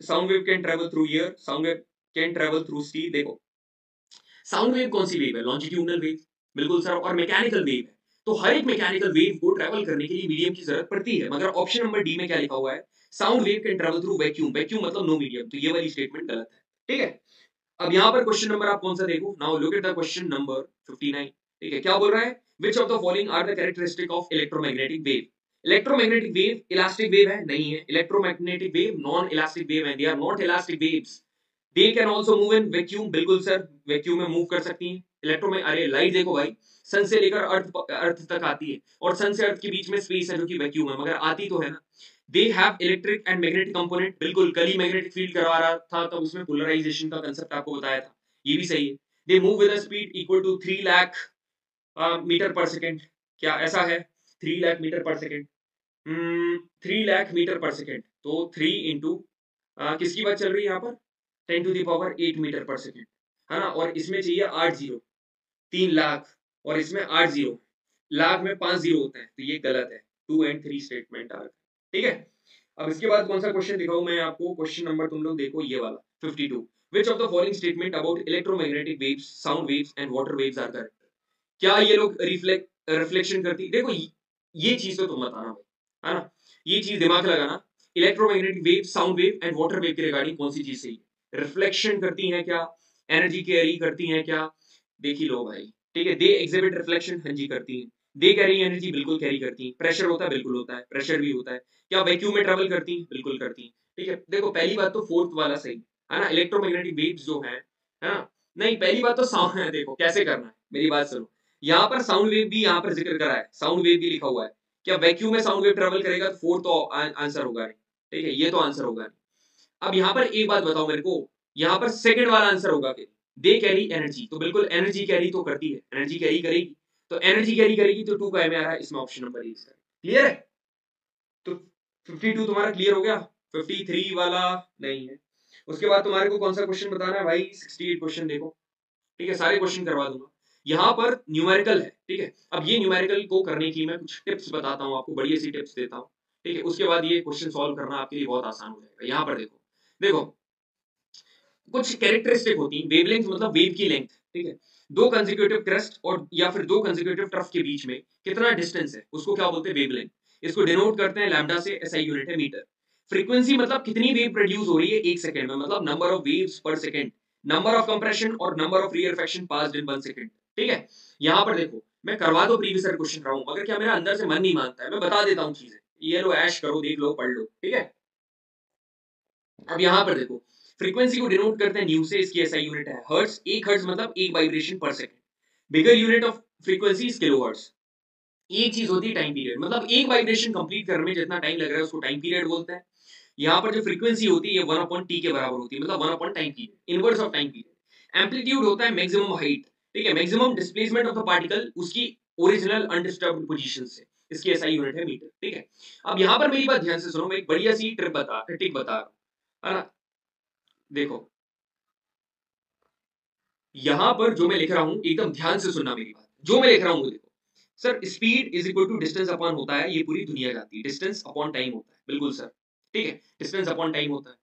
sound wave can travel through air, sound wave can travel through steel. देखो sound wave कौन सी wave है, longitudinal wave, बिल्कुल sir, और mechanical wave है। तो हर एक mechanical wave को travel करने के लिए मीडियम की जरूरत पड़ती है, मगर ऑप्शन नंबर डी में क्या लिखा हुआ है, sound wave can travel through vacuum, vacuum मतलब नो मीडियम, तो ये वाली स्टेटमेंट गलत है, ठीक है। अब यहाँ पर क्वेश्चन नंबर आप कौन सा देखो, now look at the question number 59, ठीक है। क्या बोल रहा है, which of the following are the characteristic of electromagnetic wave. Electromagnetic wave elastic wave है, नहीं है। Electromagnetic wave non elastic wave है, they are not elastic waves. They can also move in vacuum, बिल्कुल सर, वैक्यूम में move कर सकती हैं। Electro में, अरे लाइट देखो भाई, सन से लेकर अर्थ तक आती है, और सन से अर्थ के बीच में स्पेस है जो कि वैक्यूम है, मगर आती तो है ना। They have electric and magnetic component, बिल्कुल, कल ही मैग्नेटिक फील्ड करवा रहा था तब उसमें पोलराइजेशन का कांसेप्ट आपको बताया था, ये भी सही है। They move with a speed equal to 3 lakh metre per second, क्या ऐसा है, 3 lakh metre per second, 3 lakh metre per second, तो 3 इंटू किसकी बात चल रही है यहाँ पर, 10 to the power 8 metre per second, है ना। और इसमें चाहिए 8 जीरो, 3 लाख, और इसमें 8 जीरो, लाख में 5 जीरो होता है, तो ये गलत है, 2 एंड 3 स्टेटमेंट आ, ठीक है। अब इसके बाद कौन सा क्वेश्चन दिखाऊं मैं आपको, क्वेश्चन नंबर तुम लोग देखो ये वाला 52, which of the following statement about electromagnetic waves, sound waves and water waves are correct। क्या ये लोग रिफ्लेक्शन करती, देखो ये चीज तो तुम बताना भाई, है ना, ये चीज दिमाग लगाना। Electromagnetic wave, sound wave and water wave के रिगार्डिंग कौन सी चीज सही है, रिफ्लेक्शन करती हैं क्या, एनर्जी कैरी करती हैं क्या, देख ही लो भाई, ठीक है। दे एग्जिबिट रिफ्लेक्शन, हाँ जी करती हैं। दे कैरी एनर्जी, बिल्कुल कैरी करती हैं। प्रेशर होता है, बिल्कुल होता है, प्रेशर भी होता है। क्या वैक्यूम में ट्रेवल करती हैं, बिल्कुल करती हैं, ठीक है। देखो पहली बात तो फोर्थ वाला सही है ना, इलेक्ट्रोमैग्नेटिक वेव्स जो है ना, नहीं पहली बात तो साउंड है, देखो कैसे करना है, मेरी बात सुनो। यहाँ पर साउंड वेव भी यहाँ पर जिक्र करा है, साउंड वेव भी लिखा हुआ है। क्या वैक्यूम में साउंड वेव ट्रेवल करेगा, तो फोर्थ तो आंसर होगा नहीं, ठीक है, ये तो आंसर होगा नहीं। अब यहाँ पर एक बात बताओ मेरे को, यहाँ पर सेकंड वाला आंसर होगा कि दे कैरी एनर्जी, तो बिल्कुल एनर्जी कैरी तो करती है, एनर्जी कैरी करेगी, तो एनर्जी कैरी करेगी, तो 2 का में आ रहा है, इसमें ऑप्शन नंबर ए इसका क्लियर है। तो 52 तुम्हारा क्लियर हो गया, 53 वाला नहीं है। उसके बाद तुम्हारे को कौन सा क्वेश्चन बताना है भाई, 68 क्वेश्चन देखो, ठीक है, सारे क्वेश्चन करवा दूंगा। यहाँ पर न्यूमेरिकल है, ठीक है। अब ये न्यूमेरिकल को करने की मैं कुछ टिप्स बताता हूँ आपको, बढ़िया सी टिप्स देता हूँ, ठीक है। उसके बाद ये क्वेश्चन सॉल्व करना आपके लिए बहुत आसान हो जाएगा। यहाँ पर देखो, देखो कुछ कैरेक्टरिस्टिक होती है, वेवलेंथ मतलब वेव की लेंथ, ठीक है। दो कंसेक्यूटिव क्रेस्ट और या फिर दो कंसेक्यूटिव ट्रफ के बीच में कितना डिस्टेंस है, उसको क्या बोलते हैं, वेवलेंथ। इसको डिनोट करते हैं लैम्डा से, एसआई यूनिट है मीटर। फ्रीक्वेंसी मतलब कितनी वेव प्रोड्यूस हो रही है एक सेकंड में, मतलब number of waves per second. Number of compression और number of rarefaction passed in 1 second, ठीक है। यहाँ पर देखो, मैं करवा दो प्रीवियस ईयर क्वेश्चन रहा हूं, मगर क्या मेरा अंदर से मन नहीं मानता है, मैं बता देता हूँ चीजें, ये लो ऐश करो, देख लो, पढ़ लो, ठीक है। अब यहाँ पर देखो, फ्रीक्वेंसी को डिनोट करते हैं न्यू से, इसकी एसआई यूनिट है हर्ट्ज। एक हर्ट्ज मतलब एक वाइब्रेशन पर second. Bigger unit of frequency is kilohertz, एक चीज होती है टाइम पीरियड, मतलब एक वाइब्रेशन कंप्लीट करने में जितना टाइम लग रहा है उसको टाइम पीरियड बोलते हैं। यहाँ पर जो फ्रीक्वेंसी होती है ये 1/t के बराबर होती है, मतलब 1 time period, inverse of time period. Amplitude होता है मैक्सिमम हाइट, ठीक है, maximum displacement of the particle उसकी ओरिजिनल अनडिस्टर्ब्ड पोजीशन से, इसकी एसआई यूनिट है मीटर, ठीक है। अब यहाँ पर मेरी बात ध्यान से सुनो, मैं एक बढ़िया सी ट्रिक बता रहा हूँ, है ना। देखो यहाँ पर जो मैं लिख रहा हूँ एकदम ध्यान से सुनना मेरी बात, जो मैं लिख रहा हूँ वो देखो। Sir speed is equal to distance upon होता है, ये पूरी दुनिया जानती है, डिस्टेंस अपॉन टाइम होता है, बिल्कुल सर, ठीक है, डिस्टेंस अपॉन टाइम होता है।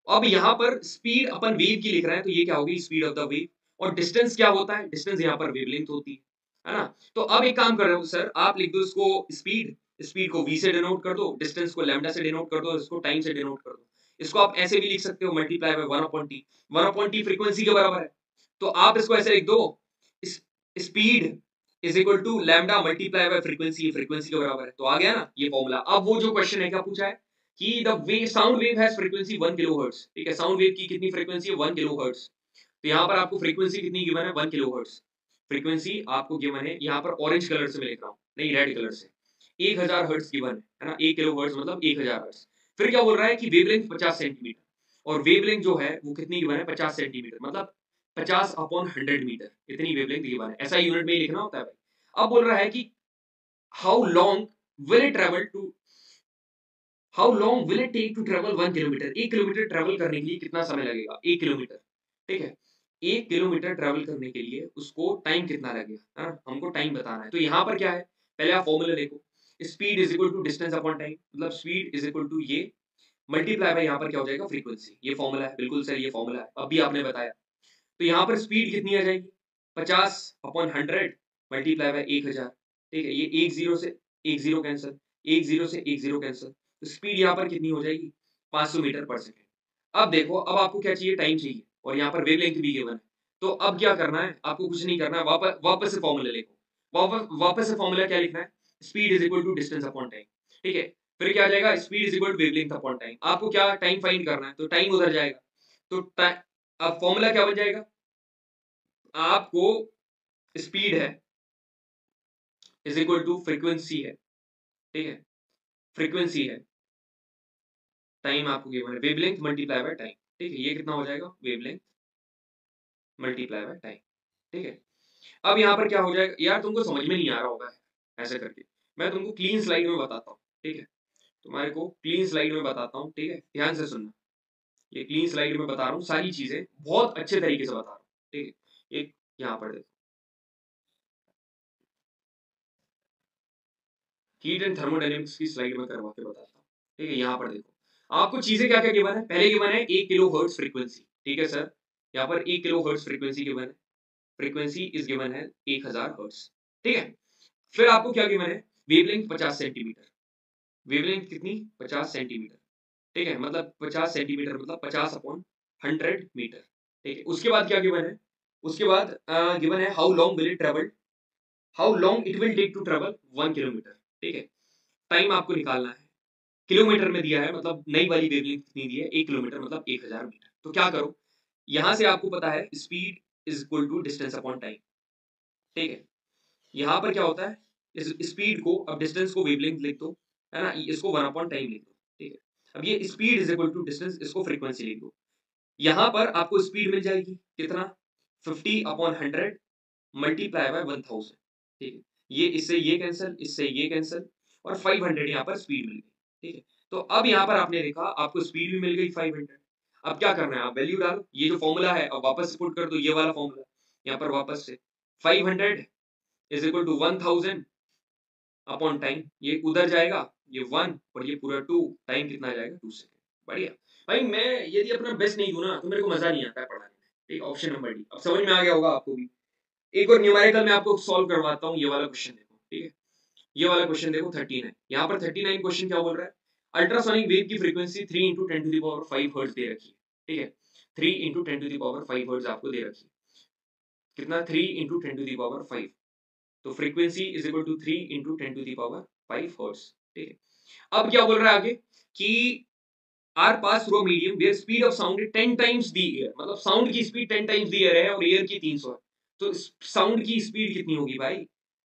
अब यहाँ पर स्पीड अपन वेव की लिख रहे हैं तो ये क्या होगी, स्पीड ऑफ द वेव। और डिस्टेंस क्या होता है, डिस्टेंस यहाँ पर वेवलेंथ होती है ना। तो अब एक काम कर रहे हो सर, आप लिख दो इसको स्पीड, स्पीड को v से डिनोट कर दो, डिस्टेंस को लैम्डा से डिनोट कर दो, इसको टाइम से डिनोट कर दो। इसको आप ऐसे भी लिख सकते हो, multiply by 1/t, 1/t frequency के बराबर है। तो आप इसको ऐसे लिख दो, speed is equal to lambda multiply by frequency, frequency के बराबर है। तो आ गया ना ये फॉर्मूला। अब वो जो क्वेश्चन है क्या पूछा है कि the way sound wave has frequency 1 kilohertz, ठीक है, साउंड वेव की कितनी फ्रीक्वेंसी है, 1 किलोहर्ट्ज। तो यहाँ पर आपको फ्रीक्वेंसी कितनी गिवन है, 1 किलोहर्ट्ज फ्रीक्वेंसी आपको गिवन है। यहाँ पर ऑरेंज कलर से मैं लिख रहा हूँ, नहीं रेड कलर से, 1000 हर्ट्ज गिवन है ना, 1 किलोहर्ट्ज मतलब 1000 हर्ट्ज। फिर क्या बोल रहा है कि वेवलेंथ 50 सेंटीमीटर, और वेवलेंथ जो है वो कितनी गिवन है, 50 सेंटीमीटर, मतलब 50/100 मीटर, इतनी वेवलेंथ गिवन है। ऐसा यूनिट में ही लिखना होता है भाई। अब बोल रहा है कि how long will it travel to, how long will it take to travel 1 kilometre, 1 kilometre travel करने के लिए कितना समय लगेगा, 1 किलोमीटर, ठीक है, 1 किलोमीटर ट्रेवल करने के लिए उसको टाइम कितना लगेगा, है ना, हमको टाइम बताना है। तो यहाँ पर क्या है, पहले आप फॉर्मूला देखो, speed is equal to distance upon time, मतलब स्पीड इज इक्वल टू ये मल्टीप्लाई बाय यहाँ पर क्या हो जाएगा, फ्रीक्वेंसी। ये फॉर्मूला है, बिल्कुल सर ये फॉर्मूला है, अभी आपने बताया। तो यहाँ पर स्पीड कितनी आ जाएगी, 50/100 मल्टीप्लाई बाय 1000, ठीक है, ये एक जीरो से एक जीरो कैंसिल, एक जीरो से एक जीरो कैंसिल, तो स्पीड यहाँ पर कितनी हो जाएगी, 500 मीटर पर सेकेंड। अब देखो, अब आपको क्या चाहिए, टाइम चाहिए, और यहाँ पर वेवलेंथ भी गिवन है। तो अब क्या करना है, आपको कुछ नहीं करना है, वापस से फॉर्मूला लिखो, वापस से फॉर्मूला क्या लिखना है, speed is equal to distance upon time, ठीक है। फिर क्या आ जाएगा, speed is equal to wavelength upon time. आपको क्या टाइम फाइंड करना है, तो टाइम उधर जाएगा, तो अब फॉर्मूला क्या बन जाएगा, आपको स्पीड है इज इक्वल टू फ्रीक्वेंसी है, ठीक है, फ्रीक्वेंसी है, टाइम आपको गिवन है, वेवलेंथ मल्टीप्लाई बाय टाइम, ठीक है, ये कितना हो जाएगा, वेवलेंथ मल्टीप्लाई बाय टाइम, ठीक है। अब यहाँ पर क्या हो जाएगा, यार तुमको समझ में नहीं आ रहा होगा ऐसे करके, मैं तुमको क्लीन स्लाइड में बताता हूँ, ठीक है, तुम्हारे को क्लीन स्लाइड में बताता हूँ, ठीक है, ध्यान से सुनना। ये क्लीन स्लाइड में बता रहा हूँ, सारी चीजें बहुत अच्छे तरीके से बता रहा हूँ, ठीक है। एक यहाँ पर देखो, हीट एंड थर्मोडायनेमिक्स की स्लाइड में करवा के बताता हूँ, ठीक है। यहाँ पर देखो, आपको चीजें क्या क्या गिवन है, पहले गिवन है 1 किलो हर्ट्ज फ्रीक्वेंसी, ठीक है सर, यहाँ पर 1 किलो हर्ट्ज फ्रीक्वेंसी गिवन है, फ्रीक्वेंसी इज गिवन है 1000 हर्ट्ज, ठीक है। फिर आपको क्या गिवन है, वेवलेंथ 50 सेंटीमीटर, वेवलेंथ कितनी, 50 सेंटीमीटर, ठीक है, मतलब 50 सेंटीमीटर मतलब 50/100 मीटर, ठीक है। उसके बाद क्या गिवन है, उसके बाद गिवन है how long will it travel, how long it will take to travel 1 kilometre, ठीक है। टाइम आपको निकालना है, किलोमीटर में दिया है, मतलब नई वाली वेवलेंथ कितनी दी है, 1 किलोमीटर मतलब 1000 मीटर। तो क्या करो, यहां से आपको पता है speed is equal to distance upon time, ठीक है। यहाँ पर क्या होता है, इस स्पीड को, अब डिस्टेंस को वेवलेंथ लिख दो, है ना, इसको 1 अपॉन टाइम लिख दो, ठीक है। अब ये speed is equal to distance, इसको फ्रीक्वेंसी लिख दो। यहाँ पर आपको स्पीड मिल जाएगी कितना, 50/100 मल्टीप्लाई बाय 1000, ठीक है, ये इससे ये कैंसिल, इससे ये कैंसिल, और 500 यहाँ पर स्पीड मिल गई, ठीक है। तो अब यहाँ पर आपने देखा आपको स्पीड भी मिल गई 500। अब क्या करना है, आप वैल्यू डालो, ये जो फॉर्मूला है अब वापस से पुट कर दो, ये वाला फॉर्मूला यहाँ पर वापस से 500 is equal to 1000 upon time, ये उधर जाएगा, ये 1 और ये पूरा 2, टाइम कितना आ जाएगा, 2 सेकंड। बढ़िया भाई, मैं यदि अपना बेस्ट नहीं दूं ना तो मेरे को मजा नहीं आता है पढ़ाने में, ठीक, ऑप्शन नंबर डी। अब समझ में आ गया होगा आपको भी। एक और न्यूमेरिकल मैं आपको सॉल्व करवाता हूँ, ये वाला क्वेश्चन देखो, ठीक है, ये वाला क्वेश्चन देखो 39, यहाँ पर 39 क्वेश्चन क्या बोल रहा है, अल्ट्रासोनिक वेव की फ्रीक्वेंसी 3 × 10⁵ हर्ट्ज दे रखी है, ठीक है, 3 × 10⁵ हर्ट्ज आपको दे रखी है, कितना, 3 × 10⁵, तो frequency is equal to 3 × 10⁵ hertz, ठीक है। अब क्या बोल रहा है आगे कि are pass through medium where speed of sound 10 times the air, मतलब साउंड की स्पीड 10 टाइम्स दी एयर है और एयर की 300 है, तो साउंड की स्पीड कितनी होगी भाई,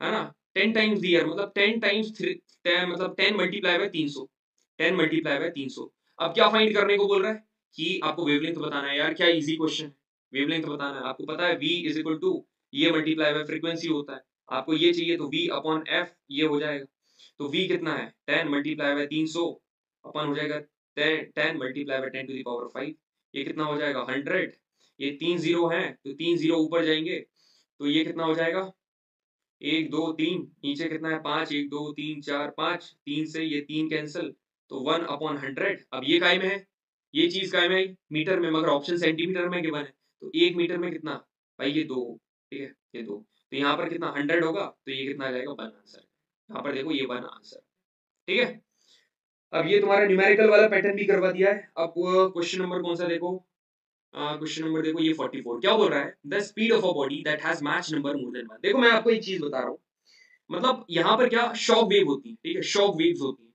है ना, 10 टाइम्स द ईयर मतलब 10 टाइम्स 10 मतलब 10 मल्टीप्लाई बाय 300, 10 मल्टीप्लाई बाय 300। अब क्या फाइंड करने को बोल रहा है कि आपको वेवलेंथ बताना है। यार क्या इजी क्वेश्चन है, वेवलेंथ बताना है। आपको पता है v इज इक्वल टू ये मल्टीप्लाई बाय फ्रीक्वेंसी होता है। आपको ये चाहिए तो v अपॉन f ये हो जाएगा। तो v कितना है 10 मल्टीप्लाई बाय 300 अपन हो जाएगा 10 multiply by 10 to the power 5, ये कितना हो जाएगा 100। ये 3 जीरो है तो 3 जीरो ऊपर जाएंगे तो ये कितना हो जाएगा 1 2 3, नीचे कितना है 5, 1 2 3 4 5, 3 से ये 3 कैंसिल तो 1 अपॉन 100। अब ये काय में है, ये चीज काय में है मीटर में, मगर ऑप्शन सेंटीमीटर में गिवन है। तो 1 मीटर में कितना भाई ये 2, ठीक है ये 2, तो यहाँ पर कितना 100 होगा तो ये कितना आ जाएगा 1 आंसर। यहाँ पर देखो ये 1 आंसर, ठीक है। अब ये तुम्हारा न्यूमेरिकल वाला पैटर्न भी करवा दिया है। अब क्वेश्चन नंबर कौन सा देखो, क्वेश्चन नंबर देखो ये 44 क्या बोल रहा है, the speed of a body that has match number more than 1। देखो मैं आपको एक चीज बता रहा हूँ, मतलब यहाँ पर क्या शॉक वेव होती है, ठीक है शॉक वेव्स होती है।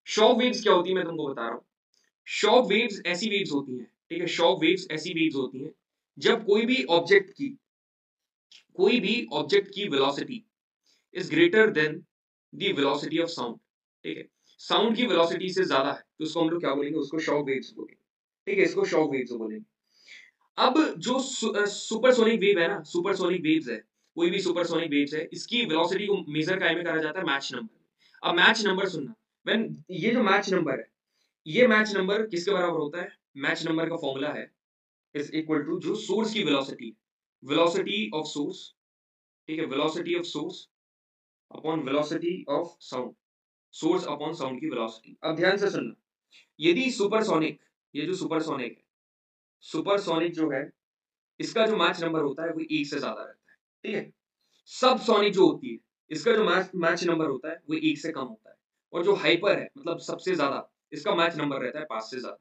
शॉक वेव्स क्या होती है मैं तुमको बता रहा हूँ। शॉक वेव्स ऐसी वेव्स होती हैं, ठीक है शॉक वेव्स ऐसी वेव्स होती हैं जब कोई भी ऑब्जेक्ट की velocity is greater than the velocity of sound, ठीक है साउंड की वेलोसिटी से ज्यादा है तो उसको हम लोग क्या बोलेंगे, उसको शॉक वेव्स बोलेंगे, ठीक है इसको शॉक वेव्स बोलेंगे। अब जो सुपरसोनिक वेव है ना, सुपरसोनिक वेव्स है, कोई भी सुपरसोनिक वेव्स है, इसकी वेलोसिटी को मेजर काय में करा जाता है मैच नंबर। अब मैच नंबर सुनना, व्हेन ये जो मैच नंबर है, ये मैच नंबर किसके बराबर होता है, मैच नंबर का फॉर्मूला है इज इक्वल टू जो सोर्स की वेलोसिटी, वेलोसिटी ऑफ सोर्स, ठीक है velocity of source upon velocity of sound, source upon sound की वेलोसिटी। अब ध्यान से सुनना, यदि सुपरसोनिक, ये जो सुपरसोनिक है, सुपरसोनिक जो है इसका जो मैच नंबर होता है वो 1 से ज्यादा रहता है, ठीक है। सब सोनिक जो होती है इसका जो मैच नंबर होता है वो 1 से कम होता है। और जो हाइपर है मतलब सबसे ज्यादा, इसका मैच नंबर रहता है 5 से ज्यादा।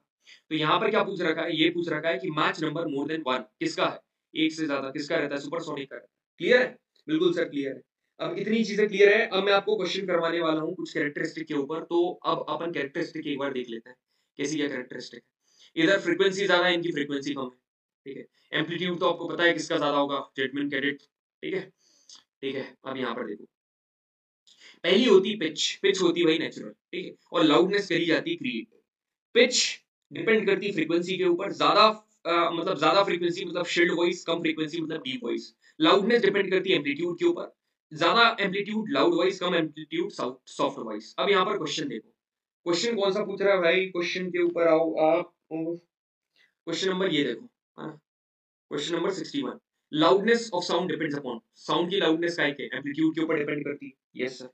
तो यहाँ पर क्या पूछ रखा है, ये पूछ रखा है कि मैच नंबर मोर देन 1 किसका है, 1 से ज्यादा किसका रहता है, सुपरसोनिक का रहता है। क्लियर है, बिल्कुल सर क्लियर है। अब इतनी चीजें क्लियर है, अब मैं आपको क्वेश्चन करवाने वाला हूँ कुछ कैरेक्टरिस्टिक के ऊपर। तो अब अपन कैरेक्टरिस्टिक एक बार देख लेते हैं कैसी क्या कैरेक्टरिस्टिक है। इधर फ्रीक्वेंसी ज्यादा है, इनकी फ्रीक्वेंसी कम है, ठीक है। एम्पलीट्यूड तो आपको पता है किसका ज्यादा होगा, जेटमिन कैडेट, ठीक है ठीक है। अब यहाँ पर देखो, पहली होती पिच, पिच होती भाई नेचुरल, ठीक है, और लाउडनेस करी जाती क्रिएट। पिच डिपेंड करती फ्रीक्वेंसी के ऊपर, ज्यादा मतलब ज्यादा फ्रीक्वेंसी मतलब शिल्ड वॉइस, कम फ्रीक्वेंसी मतलब डीप वॉइस। लाउडनेस डिपेंड करती है एम्पलीट्यूड के ऊपर, ज्यादा एम्पलीट्यूड लाउड वॉइस, कम एम्पलीट्यूड सॉफ्ट वॉइस। अब यहाँ पर क्वेश्चन देखो, क्वेश्चन कौन सा पूछ रहा है भाई, क्वेश्चन के ऊपर आओ आप। क्वेश्चन नंबर ये देखो, question number 61, loudness of sound depends upon, sound की लाउडनेस का है एम्पलीट्यूड के ऊपर डिपेंड करती है। Yes sir.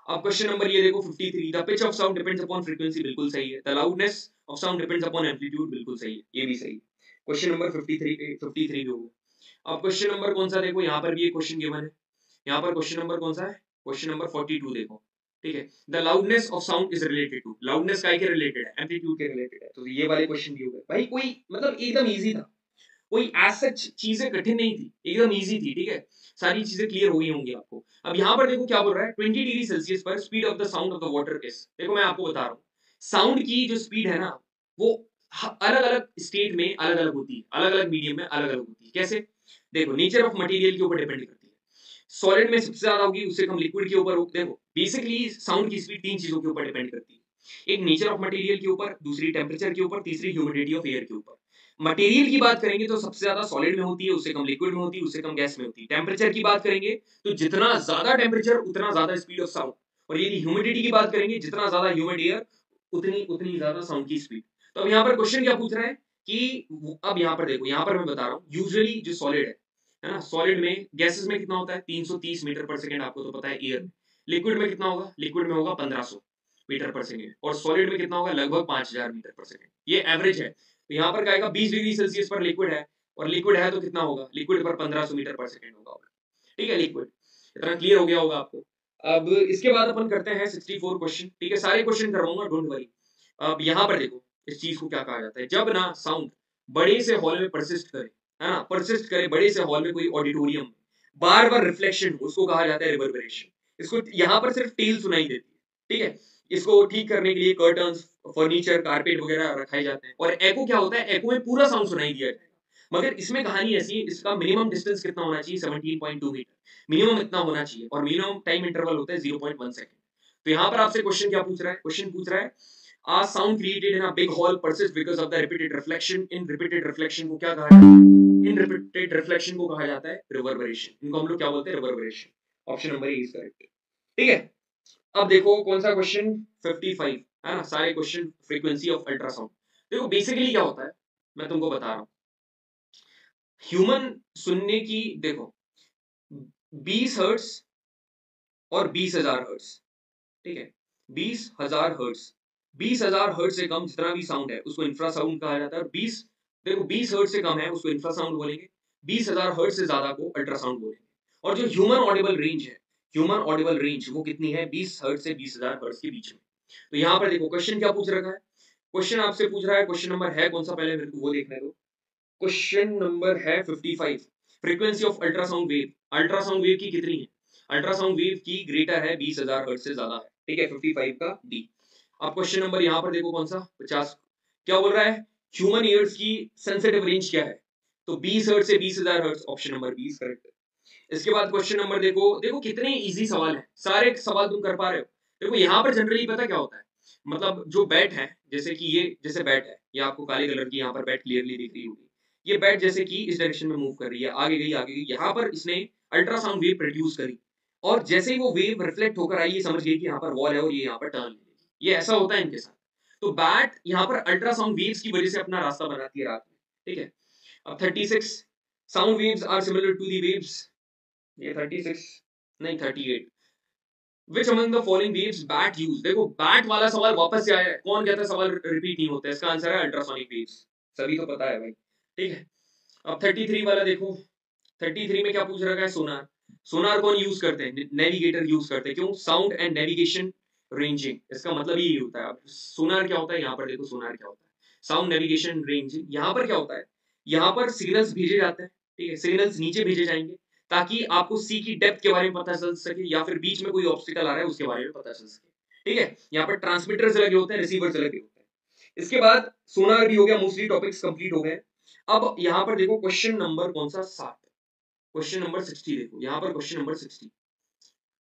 अब क्वेश्चन नंबर ये देखो 53, the pitch of sound depends upon frequency, बिल्कुल सही है। The loudness of sound depends upon amplitude, बिल्कुल सही है, ये भी सही है। क्वेश्चन नंबर 53 हो गया। अब क्वेश्चन नंबर कौन सा देखो, यहाँ पर भी एक क्वेश्चन गिवन है। यहाँ पर क्वेश्चन नंबर कौन सा है, क्वेश्चन नंबर 42 देखो, ठीक है। The loudness of sound is related to, loudness काय के रिलेटेड है, एम्पलीट्यूड के रिलेटेड है। तो ये वाले क्वेश्चन भी हो गए भाई, कोई मतलब एकदम इजी था, कोई एज सच चीजें कठिन नहीं थी, एकदम इजी थी, ठीक है। सारी चीजें क्लियर हो गई होंगी आपको। अब यहाँ पर देखो क्या बोल रहा है, 20 डिग्री सेल्सियस पर speed of the sound of the water is. देखो मैं आपको बता रहा हूँ, साउंड की जो स्पीड है ना वो अलग अलग स्टेट में अलग अलग होती है, अलग अलग मीडियम में अलग अलग होती है। कैसे, देखो नेचर ऑफ मटेरियल के ऊपर डिपेंड करती है। सॉलिड में सबसे ज्यादा होगी, उससे कम लिक्विड के ऊपर। देखो बेसिकली साउंड की स्पीड 3 चीजों के ऊपर डिपेंड करती है, एक नेचर ऑफ मटेरियल के ऊपर, दूसरी टेम्परेचर के ऊपर, तीसरी ह्यूमिडिटी ऑफ एयर के ऊपर। मटेरियल की बात करेंगे तो सबसे ज्यादा सॉलिड में होती है, उससे कम लिक्विड में होती है, उससे कम गैस में होती है। टेम्परेचर की बात करेंगे तो जितना ज्यादा टेम्परेचर उतना ज्यादा स्पीड ऑफ साउंड, और यदि ह्यूमिडिटी की बात करेंगे जितना ज्यादा ह्यूमिड एयर उतनी उतनी ज्यादा साउंड की स्पीड। तो अब यहाँ पर क्वेश्चन क्या पूछ रहा है कि अब यहाँ पर देखो, यहाँ पर मैं बता रहा हूँ यूजुअली जो सॉलिड है ना, सॉलिड में गैसेस में कितना होता है 330 मीटर पर सेकंड, आपको तो पता है एयर में। लिक्विड में कितना होगा, लिक्विड में होगा 1500 मीटर पर सेकंड, और सॉलिड में कितना होगा लगभग 5000 मीटर पर सेकंड, ये एवरेज है। तो यहाँ पर कहेगा 20 डिग्री सेल्सियस पर लिक्विड है, और लिक्विड है तो कितना होगा, लिक्विड पर 1500 मीटर पर सेकंड होगा, ठीक है। लिक्विड इतना क्लियर हो गया होगा आपको। अब इसके बाद अपन करते हैं 64 क्वेश्चन, ठीक है, सारे क्वेश्चन करवाऊंगा, डोंट वरी। अब यहाँ पर देखो इस चीज को क्या कहा जाता है, जब ना साउंड बड़े से हॉल में परसिस्ट करे, है ना, परसिस्ट करे बड़े से हॉल में, कोई ऑडिटोरियम में बार बार रिफ्लेक्शन, उसको कहा जाता है रिवर्बरेशन। इसको यहाँ पर सिर्फ टेल सुनाई देती है, ठीक है। इसको ठीक करने के लिए कर्टन्स, फर्नीचर, कारपेट वगैरह रखाए जाते हैं। और एको क्या होता है, एको में पूरा साउंड सुनाई दिया जाएगा। मगर इसमें कहानी ऐसी है, इसका मिनिमम डिस्टेंस कितना होना चाहिए 17.2 मीटर, मिनिमम इतना होना चाहिए, और मिनिमम टाइम इंटरवल होता है 0.1 सेकंड। तो यहाँ पर आपसे क्वेश्चन क्या पूछ रहा है, क्वेश्चन पूछ रहा है a sound created in a big hall persist because of the repeated reflection. इन रिपीटेड रिफ्लेक्शन को क्या कहा जाता है, इन रिपीटेड रिफ्लेक्शन को कहा जाता है रिवर्बरेशन। इनको हम लोग क्या बोलते हैं, reverberation. Option number A is correct. ठीक है, अब देखो कौन सा क्वेश्चन 55 है ना, सारे क्वेश्चन फ्रीक्वेंसी ऑफ अल्ट्रासाउंड। देखो बेसिकली क्या होता है, मैं तुमको बता रहा हूं। ह्यूमन सुनने की, देखो 20 हर्ट्स और 20,000 हर्ट्स, ठीक है, 20,000 हर्ट्स, 20,000 हर्ट्स से कम जितना भी साउंड है उसको इंफ्रासाउंड कहा जाता है। और 20, देखो 20 हर्ट्स से कम है उसको इंफ्रासाउंड बोलेंगे, 20,000 हर्ट्स से ज्यादा को अल्ट्रासाउंड बोलेंगे। और जो ह्यूमन ऑडिबल रेंज है, ह्यूमन ऑडिबल रेंज वो कितनी है, 20 हर्ट्स से 20,000 हर्ट्स के बीच में। तो यहाँ पर देखो क्वेश्चन क्या पूछ रखा है, क्वेश्चन आपसे पूछ रहा है, क्वेश्चन नंबर है कौन सा, पहले मेरे को वो देखने दो। क्वेश्चन नंबर है 55, frequency of ultrasound wave. Ultrasound wave की कितनी है, अल्ट्रासाउंड वेव की ग्रेटर है 20,000 हर्ट्ज से ज्यादा है, ठीक है, 55 का डी। अब क्वेश्चन नंबर यहाँ पर देखो कौन सा 50, क्या बोल रहा है, ह्यूमन ईयर्स की सेंसिटिव रेंज क्या है, तो 20 हर्ट्ज से 20,000 हर्ट्ज, ऑप्शन नंबर 20 करेक्ट है। इसके बाद क्वेश्चन नंबर देखो, देखो कितने इजी सवाल है, सारे सवाल तुम कर पा रहे हो। देखो यहाँ पर जनरली पता क्या होता है, मतलब जो बैट है, जैसे कि ये जैसे बैट है, ये आपको काले कलर की यहाँ पर बैट क्लियरली दिख रही होगी, ये बैट जैसे कि इस डायरेक्शन में मूव कर रही है, आगे गई आगे गई, यहाँ पर इसने अल्ट्रासाउंड वेव प्रोड्यूस करी, और जैसे ही वो वेव रिफ्लेक्ट होकर आई, ये समझ गई कि यहाँ पर वॉल है और ये यहाँ पर टर्न लेगी, ये ऐसा होता है इनके साथ। तो बैट यहाँ पर अल्ट्रासाउंड वेव्स की वजह से अपना रास्ता बनाती है रात में, ठीक है। अब 36, sound waves are similar to the waves, ये 36 नहीं 38, which among the following waves bat use. देखो बैट वाला सवाल वापस से आया है, कौन कहता है सवाल रिपीट नहीं होता है, इसका आंसर है अल्ट्रासोनिक वेव्स, सभी को पता है भाई, ठीक है। अब 33 वाला देखो, 33 में क्या पूछ रखा है, सोनार। सोनार कौन यूज करते हैं, नेविगेटर यूज करते हैं, क्यों, साउंड एंड नेविगेशन रेंजिंग, इसका मतलब यही होता है। अब सोनार क्या होता है, यहाँ पर देखो सोनार क्या होता है, साउंड नेविगेशन रेंजिंग। यहाँ पर क्या होता है, यहाँ पर सिग्नल्स भेजे जाते हैं, ठीक है, सिग्नल्स नीचे भेजे जाएंगे ताकि आपको सी की डेप्थ के बारे में पता चल सके, या फिर बीच में कोई ऑब्स्टिकल आ रहा है उसके बारे में पता चल सके, ठीक है। यहाँ पर ट्रांसमीटर्स लगे होते हैं, रिसीवर्स लगे होते हैं। इसके बाद सोनार भी हो गया, मोस्टली टॉपिक्स कंप्लीट हो गए। अब यहाँ पर देखो क्वेश्चन नंबर कौन सा 7, क्वेश्चन नंबर 60 देखो, यहाँ पर क्वेश्चन नंबर 60,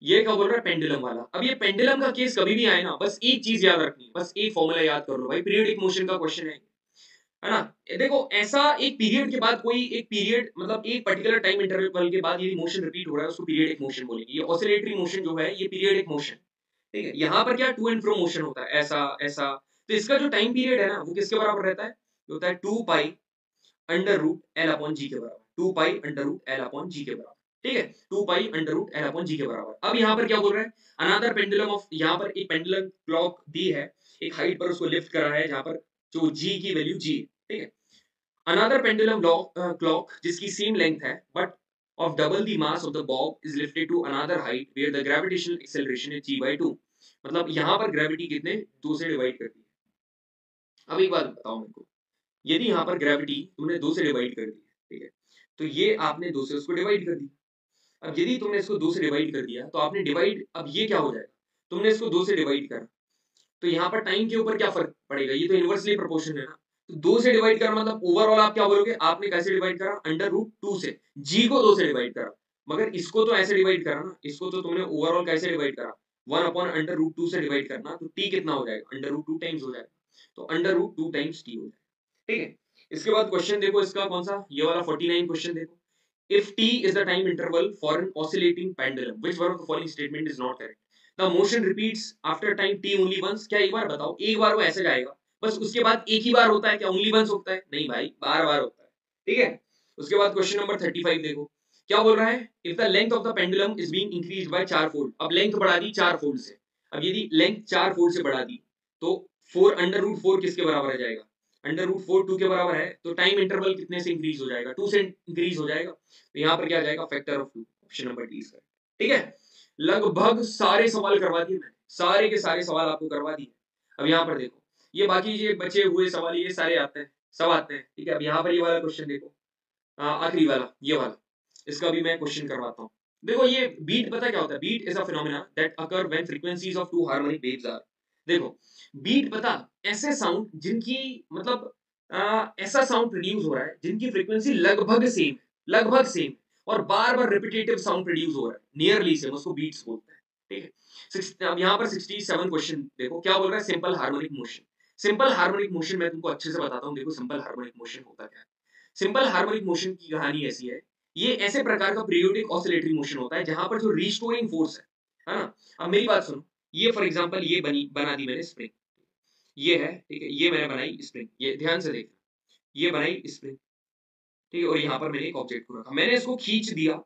ये क्या बोल रहा है, पेंडुलम वाला। अब ये पेंडुलम का केस कभी भी आए ना, बस एक चीज याद रखनी है, बस एक फॉर्मूला याद कर लो भाई, पीरियोडिक मोशन का क्वेश्चन है ना। देखो ऐसा एक पीरियड के बाद कोई एक पीरियड, मतलब एक पर्टिकुलर टाइम इंटरवल के बाद यदि मोशन रिपीट हो रहा है उसको पीरियडिक मोशन बोलेंगे। ये ऑसिलेटरी मोशन जो है ये पीरियडिक मोशन, ठीक है। यहाँ पर क्या टू एंड फ्रो मोशन होता है, ऐसा ऐसा, तो इसका जो टाइम पीरियड है ना वो किसके बराबर रहता है, होता है 2 pi under root L upon G के बराबर, 2 pi under root L upon G के बराबर, ठीक है, 2 pi under root L upon G के बराबर। अब यहाँ पर क्या बोल रहा है, अनदर पेंडुलम ऑफ, यहाँ पर एक पेंडुलम क्लॉक दी है, एक हाइट पर उसको लिफ्ट करा है जहां पर जो जी की वैल्यू जी है, ठीक है। अनदर पेंडुलम clock जिसकी सेम लेंथ है but of double the mass of the bob is lifted to another height where the gravitational acceleration is g by 2। मतलब यहाँ पर ग्रेविटी कितने 2 से डिवाइड करती है। अब एक बात बताओ मेरे को, यदि यहाँ पर ग्रेविटी तुमने 2 से डिवाइड कर दी है, ठीक है, तो ये आपने 2 से उसको डिवाइड कर दिया। अब यदि तुमने इसको 2 से डिवाइड कर दिया तो आपने डिवाइड, अब ये क्या हो जाएगा, तुमने इसको 2 से डिवाइड करा, तो यहाँ पर टाइम के ऊपर क्या फर्क पड़ेगा, ये तो इनवर्सली प्रोपोर्शनल है ना। तो 2 से डिवाइड करा मतलब ओवरऑल आप क्या बोलोगे, आपने कैसे डिवाइड करा, अंडर रूट 2 से, जी को 2 से डिवाइड करा, मगर इसको तो ऐसे डिवाइड करा ना, इसको तो तुमने ओवरऑल कैसे डिवाइड करा, 1 अपॉन अंडर रूट 2 से डिवाइड करना, तो टी कितना हो जाएगा, अंडर रूट 2 टाइम्स हो जाएगा, तो अंडर रूट 2 टाइम्स टी हो जाएगा, ठीक है। इसके बाद क्वेश्चन देखो इसका कौन सा, ये वाला 49 क्वेश्चन देखो, if t is the time interval for an oscillating pendulum which one of the following statement is not correct, the motion repeats after time t only once। क्या एक बार बताओ, एक बार वो ऐसे जाएगा बस, उसके बाद एक ही बार होता है क्या, ओनली वंस होता है, नहीं भाई बार बार होता है, ठीक है। उसके बाद क्वेश्चन नंबर 35 देखो, क्या बोल रहा है, if the length of the pendulum is being increased by 4 fold. अब लेंथ बढ़ा दी 4 फोल्ड से, अब यदि लेंथ 4 फोल्ड से बढ़ा दी तो 4 अंडर रूट 4 किसके बराबर आ जाएगा, अंडर रूट 4 2 के बराबर है, तो टाइम इंटरवल कितने से इंक्रीज हो जाएगा, 2 से इंक्रीज हो जाएगा, तो यहाँ पर क्या आ जाएगा, factor of 2, option number D इसका, ठीक है। लगभग सारे सवाल करवा दिए मैंने, सारे के सारे सवाल आपको करवा दिए। अब यहाँ पर देखो ये बाकी ये बचे हुए सवाल ये सारे आते हैं, सब आते हैं, ठीक है। अब यहाँ पर ये वाला क्वेश्चन देखो, आखिरी वाला ये वाला, इसका भी मैं क्वेश्चन करवाता हूँ। देखो ये बीट पता क्या होता है, beat is a phenomena that occur when frequencies of two harmonic waves are. देखो बीट पता ऐसे साउंड जिनकी मतलब ऐसा साउंड प्रोड्यूस हो रहा है जिनकी फ्रीक्वेंसी लगभग सेम और बार बार रिपीटेटिव साउंड प्रोड्यूस हो रहा है, नियरली सेम, उसको बीट्स बोलते हैं, ठीक है। अब यहाँ पर 67 क्वेश्चन देखो क्या बोल रहा है, simple harmonic motion. Simple harmonic motion मैं तुमको अच्छे से बताता हूँ, देखो सिंपल हार्मोनिक मोशन होता क्या है। सिंपल हार्मोनिक मोशन की कहानी ऐसी है, ये ऐसे प्रकार का पीरियोडिक ऑसिलेटरी मोशन होता है जहां पर जो रिस्टोरिंग फोर्स है ना। अब मेरी बात सुनो, ये फॉर एग्जांपल ये बना दी मैंने स्प्रिंग, ये है, ठीक है, ये मैंने बनाई स्प्रिंग, ये ध्यान से देखना, ये बनाई स्प्रिंग, ठीक है, और यहाँ पर मैंने एक ऑब्जेक्ट को रखा, मैंने इसको खींच दिया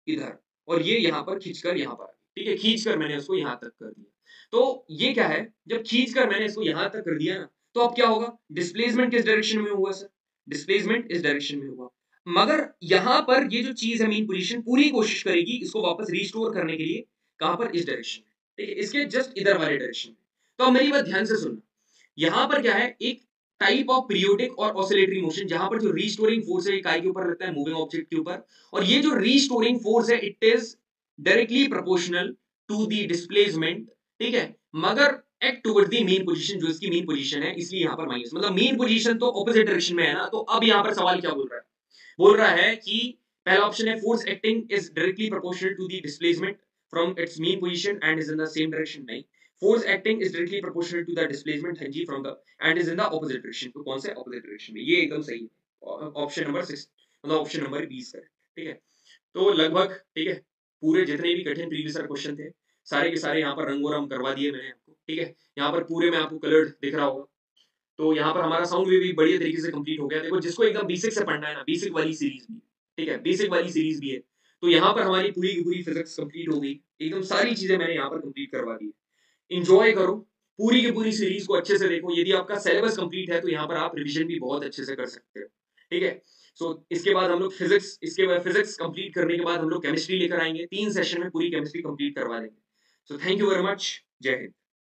इधर, और ये यहाँ पर खींचकर यहाँ पर आ गई, ठीक है, खींचकर मैंने इसको यहाँ तक कर दिया। तो ये क्या है, जब खींचकर मैंने इसको यहाँ तक कर दिया ना, तो अब क्या होगा, डिस्प्लेसमेंट किस डायरेक्शन में हुआ सर, डिस्प्लेसमेंट इस डायरेक्शन में हुआ। मगर यहाँ पर ये जो चीज है मीन पोजीशन पूरी कोशिश करेगी इसको वापस रिस्टोर करने के लिए, कहां पर, इस डायरेक्शन में, ठीक है, इसके जस्ट इधर वाले डायरेक्शन में। तो अब मेरी बात ध्यान से सुनना, यहाँ पर क्या है, एक टाइप ऑफ पीरियोडिक और ऑसिलेटरी मोशन जहां पर जो रीस्टोरिंग फोर्स है काय के ऊपर लगता है, मूविंग ऑब्जेक्ट के ऊपर, और ये जो रीस्टोरिंग फोर्स है it is directly proportional to the displacement, ठीक है, मगर act toward the mean position, जो इसकी मेन पोजीशन है, इसलिए यहां पर माइनस, मतलब मेन पोजीशन तो ऑपोजिट डायरेक्शन में है ना। तो अब यहां पर सवाल क्या बोल रहा है, बोल रहा है कि पहला ऑप्शन है force acting is directly proportional to the displacement from its mean position and is in the same direction. नहीं, force acting is directly proportional to the displacement जी from the and is in the opposite direction. तो कौन से opposite direction में, ये एकदम सही है, ऑप्शन नंबर 6, मतलब ऑप्शन नंबर 20 है, ठीक है। तो लगभग, ठीक है, पूरे जितने भी कठिन प्रीवियस क्वेश्चन थे सारे के सारे यहाँ पर रंगोरंग करवा दिए मैंने आपको, ठीक है। यहाँ पर पूरे में आपको कलर्ड दिख रहा होगा। तो यहाँ पर हमारा साउंड वेव भी बढ़िया तरीके से कंप्लीट हो गया। देखो जिसको एकदम बेसिक से पढ़ना है ना, बेसिक वाली सीरीज भी, ठीक है, बेसिक वाली सीरीज भी है, तो यहाँ पर हमारी पूरी की पूरी फिजिक्स कंप्लीट हो गई, एकदम सारी चीजें मैंने यहाँ पर कंप्लीट करवा दी। इंजॉय करो, पूरी की पूरी सीरीज को अच्छे से देखो। यदि आपका सिलेबस कंप्लीट है तो यहाँ पर आप रिवीजन भी बहुत अच्छे से कर सकते हो, ठीक है। सो इसके बाद हम लोग फिजिक्स, इसके बाद फिजिक्स कंप्लीट करने के बाद हम लोग केमिस्ट्री लेकर आएंगे, 3 सेशन में पूरी केमिस्ट्री कंप्लीट करवा देंगे। So thank you very much, जय हिंद।